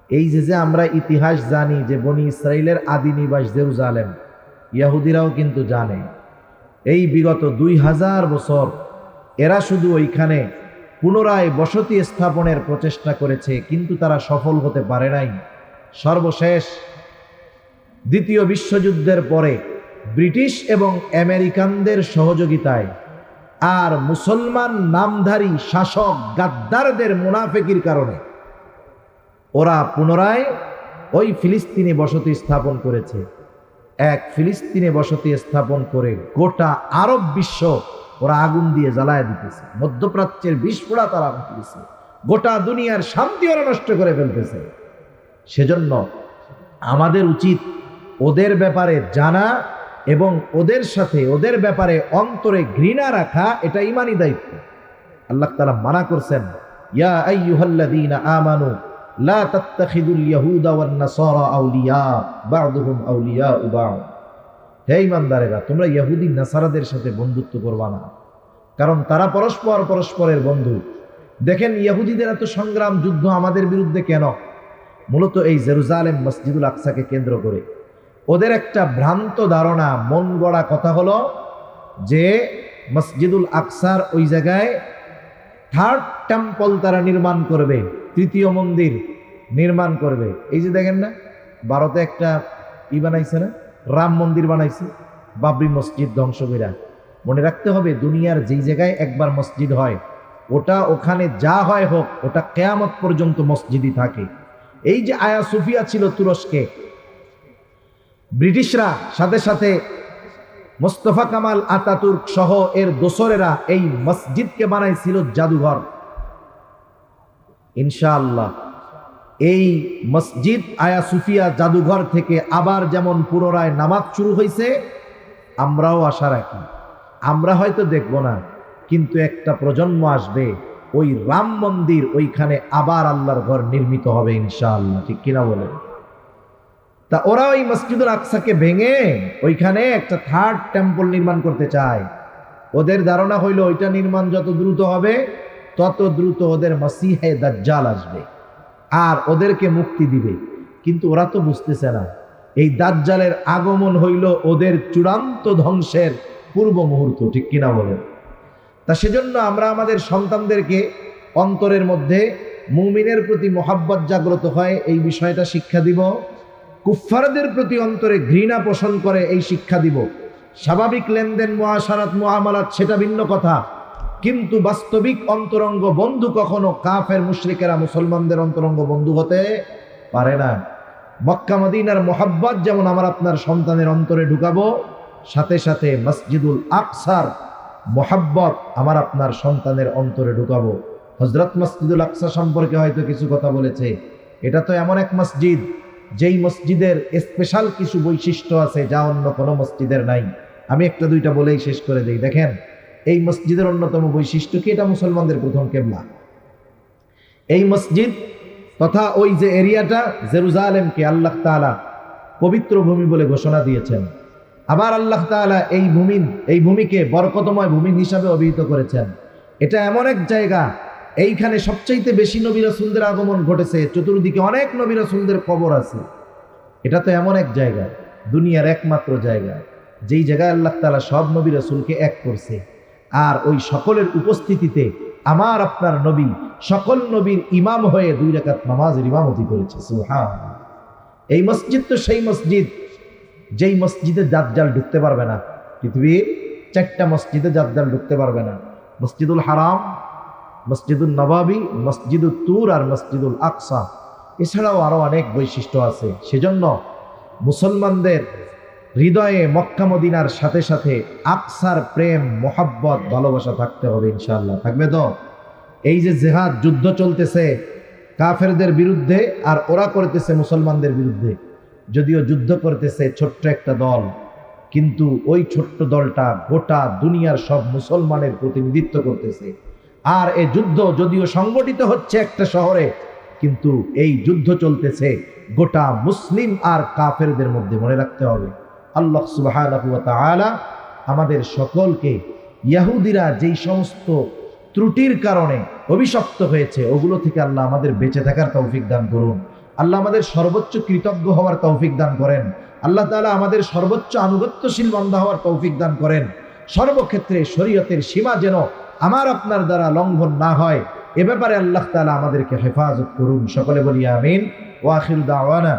এই যে আমরা ইতিহাস জানি যে বনি ইসরাইলের আদি নিবাস জেরুজালেম, ইহুদিরাও কিন্তু জানে। এই বিগত 2000 বছর এরা শুধু ওইখানে পুনরায় বসতি স্থাপনের প্রচেষ্টা করেছে, কিন্তু তারা সফল হতে পারে নাই। সর্বশেষ দ্বিতীয় বিশ্বযুদ্ধের পরে ব্রিটিশ এবং আমেরিকানদের সহযোগিতায় আর মুসলমান নামধারী শাসক গাদ্দারদের মুনাফিকির কারণে ওরা পুনরায় ওই ফিলিস্তিনে বসতি স্থাপন করেছে। এক ফিলিস্তিনে বসতি স্থাপন করে গোটা আরব বিশ্ব ওরা আগুন দিয়ে জ্বালায় দিতেছে। মধ্যপ্রাচ্যের বিস্ফোরা তারা দিতেছে, গোটা দুনিয়ার শান্তি ওরা নষ্ট করে ফেলতেছে। সেজন্য আমাদের উচিত ওদের ব্যাপারে জানা এবং ওদের সাথে ওদের ব্যাপারে অন্তরে ঘৃণা রাখা, এটা ইমানি দায়িত্ব। আল্লাহ তাআলা মানা করছেন, ইয়া আইয়ুহাল্লাযীনা আমানু লা তাত্তাখিযুল ইয়াহুদা ওয়ান নাসারা আউলিয়া বা'দুহুম আউলিয়াউ বা'দ। হে ঈমানদারেরা, তোমরা ইহুদি নাসারাদের সাথে বন্ধুত্ব করবা না, কারণ তারা পরস্পরের বন্ধু। দেখেন ইহুদিদের এত সংগ্রাম যুদ্ধ আমাদের বিরুদ্ধে কেন? মূলত এই জেরুজালেম মসজিদুল আকসাকে কেন্দ্র করে ওদের একটা ভ্রান্ত ধারণা, মন গড়া কথা হলো যে মসজিদুল আকসার ওই জায়গায় থার্ড টেম্পল তারা নির্মাণ করবে, তৃতীয় মন্দির নির্মাণ করবে। এই যে দেখেন না, ভারতে একটা বানাইছে না, রাম মন্দির বানাইছে, বাবরি মসজিদ ধ্বংস কইরা। মনে রাখতে হবে, দুনিয়ার যেই জায়গায় একবার মসজিদ হয় ওটা ওখানে যা হয় হোক, ওটা কিয়ামত পর্যন্ত মসজিদই থাকে। এই যে আয়া সুফিয়া ছিল তুরস্কে, ব্রিটিশরা সাথে সাথে মোস্তফা কামাল আতাতুর্ক সহ এর দোসরেরা এই মসজিদকে বানাইছিল জাদুঘর। ইনশাআল্লাহ এই মসজিদ আয়া সুফিয়া জাদুঘর থেকে আবার যেমন পুনরায় নামাজ শুরু হয়েছে, আমরাও আশা রাখি, আমরা হয়তো দেখব না, কিন্তু একটা প্রজন্ম আসবে, ওই রাম মন্দির ওইখানে আবার আল্লাহর ঘর নির্মিত হবে ইনশাআল্লাহ। ঠিক কিনা বলে? তা ওরা ওই মসজিদুল আকসাকে ভেঙে ওইখানে একটা থার্ড টেম্পল নির্মাণ করতে চায়। ওদের ধারণা হইল ওইটা নির্মাণ যত দ্রুত হবে তত দ্রুত ওদের মসিহে দাজ্জাল আসবে আর ওদেরকে মুক্তি দিবে। কিন্তু ওরা তো বুঝতেছে না, এই দাজ্জালের আগমন হইল ওদের চূড়ান্ত ধ্বংসের পূর্ব মুহূর্ত। ঠিক কিনা বলেন? তা সেজন্য আমরা আমাদের সন্তানদেরকে অন্তরের মধ্যে মুমিনের প্রতি মোহাব্বত জাগ্রত হয় এই বিষয়টা শিক্ষা দিব, কুফফারদের প্রতি অন্তরে ঘৃণা পোষণ করে এই শিক্ষা দিব। স্বাভাবিক লেনদেন, মুআশারাত, মুআমালাত সেটা ভিন্ন কথা, কিন্তু বাস্তবিক অন্তরঙ্গ বন্ধু কখনো কাফের মুশরিকেরা মুসলমানদের অন্তরঙ্গ বন্ধু হতে পারে না। মক্কা মদিনার মোহাব্বত যেমন আমার আপনার সন্তানের অন্তরে ঢুকাবো, সাথে সাথে মসজিদুল আকসার মোহাব্বত আমার আপনার সন্তানের অন্তরে ঢুকাবো। হযরত মসজিদুল আকসা সম্পর্কে হয়তো কিছু কথা বলেছে, এটা তো এমন এক মসজিদ যেই মসজিদের স্পেশাল কিছু বৈশিষ্ট্য আছে যা অন্য কোনো মসজিদের নাই। আমি একটা দুইটা বলেই শেষ করে দেই। দেখেন, এই মসজিদের অন্যতম বৈশিষ্ট্য কি? এটা মুসলমানদের প্রথম কিবলা। এই মসজিদ তথা ওই যে এরিয়াটা জেরুজালেমকে আল্লাহ তাআলা পবিত্র ভূমি বলে ঘোষণা দিয়েছেন। আবার আল্লাহ তাআলা এই ভূমিকে বরকতময় ভূমি হিসাবে অভিহিত করেছেন। এটা এমন এক জায়গা, এইখানে সবচাইতে বেশি নবী রাসূলদের আগমন ঘটেছে, চতুর্দিকে অনেক নবী রাসূলদের কবর আছে। এটা তো এমন এক জায়গা, দুনিয়ার একমাত্র জায়গা যেই জায়গায় আল্লাহ তাআলা সব নবী রাসূলকে এক করছে। আর ওই সকলের উপস্থিতিতে আমার আপনার নবী সকল নবীর ইমাম হয়ে 2 রাকাত নামাজের ইমামতি করেছে। সুবহানাল্লাহ। এই মসজিদ তো সেই মসজিদ যেই মসজিদে দাজ্জাল ঢুকতে পারবে না। পৃথিবীর 4টা মসজিদে দাজ্জাল ঢুকতে পারবে না: মসজিদুল হারাম, মসজিদুল নবাবী, মসজিদুল তুর আর মসজিদুল আকসা। এছাড়াও আরো অনেক বৈশিষ্ট্য আছে। সেজন্য মুসলমানদের হৃদয়ে মক্কা মদিনার সাথে সাথে আকসার প্রেম, মোহাব্বত, ভালোবাসা থাকতে হবে ইনশাআল্লাহ। থাকবে তো? এই যে জেহাদ, যুদ্ধ চলতেছে কাফেরদের বিরুদ্ধে আর ওরা করতেছে মুসলমানদের বিরুদ্ধে। যদিও যুদ্ধ করতেছে ছোট্ট একটা দল, কিন্তু ওই ছোট্ট দলটা গোটা দুনিয়ার সব মুসলমানের প্রতিনিধিত্ব করতেছে। আর এই যুদ্ধ যদিও সংগঠিত হচ্ছে একটা শহরে, কিন্তু এই যুদ্ধ চলতেছে গোটা মুসলিম আর কাফেরদের মধ্যে। মনে রাখতে হবে, আল্লাহ সুবহানাহু ওয়া তাআলা আমাদের সকলকে ইহুদিরা যেই সমস্ত ত্রুটির কারণে অভিশপ্ত হয়েছে ওগুলো থেকে আল্লাহ আমাদের বেঁচে থাকার তৌফিক দান করুন। আল্লাহ আমাদের সর্বোচ্চ কৃতজ্ঞ হওয়ার তৌফিক দান করেন। আল্লাহ তাআলা আমাদের সর্বোচ্চ আনুগত্যশীল বান্দা হওয়ার তৌফিক দান করেন। সর্বক্ষেত্রে শরীয়তের সীমা যেন আমার আপনার দ্বারা লঙ্ঘন না হয়, এ ব্যাপারে আল্লাহ তাআলা আমাদেরকে হেফাজত করুন। সকলে বলি আমিন। ওয়া আখিরু দাওয়ানা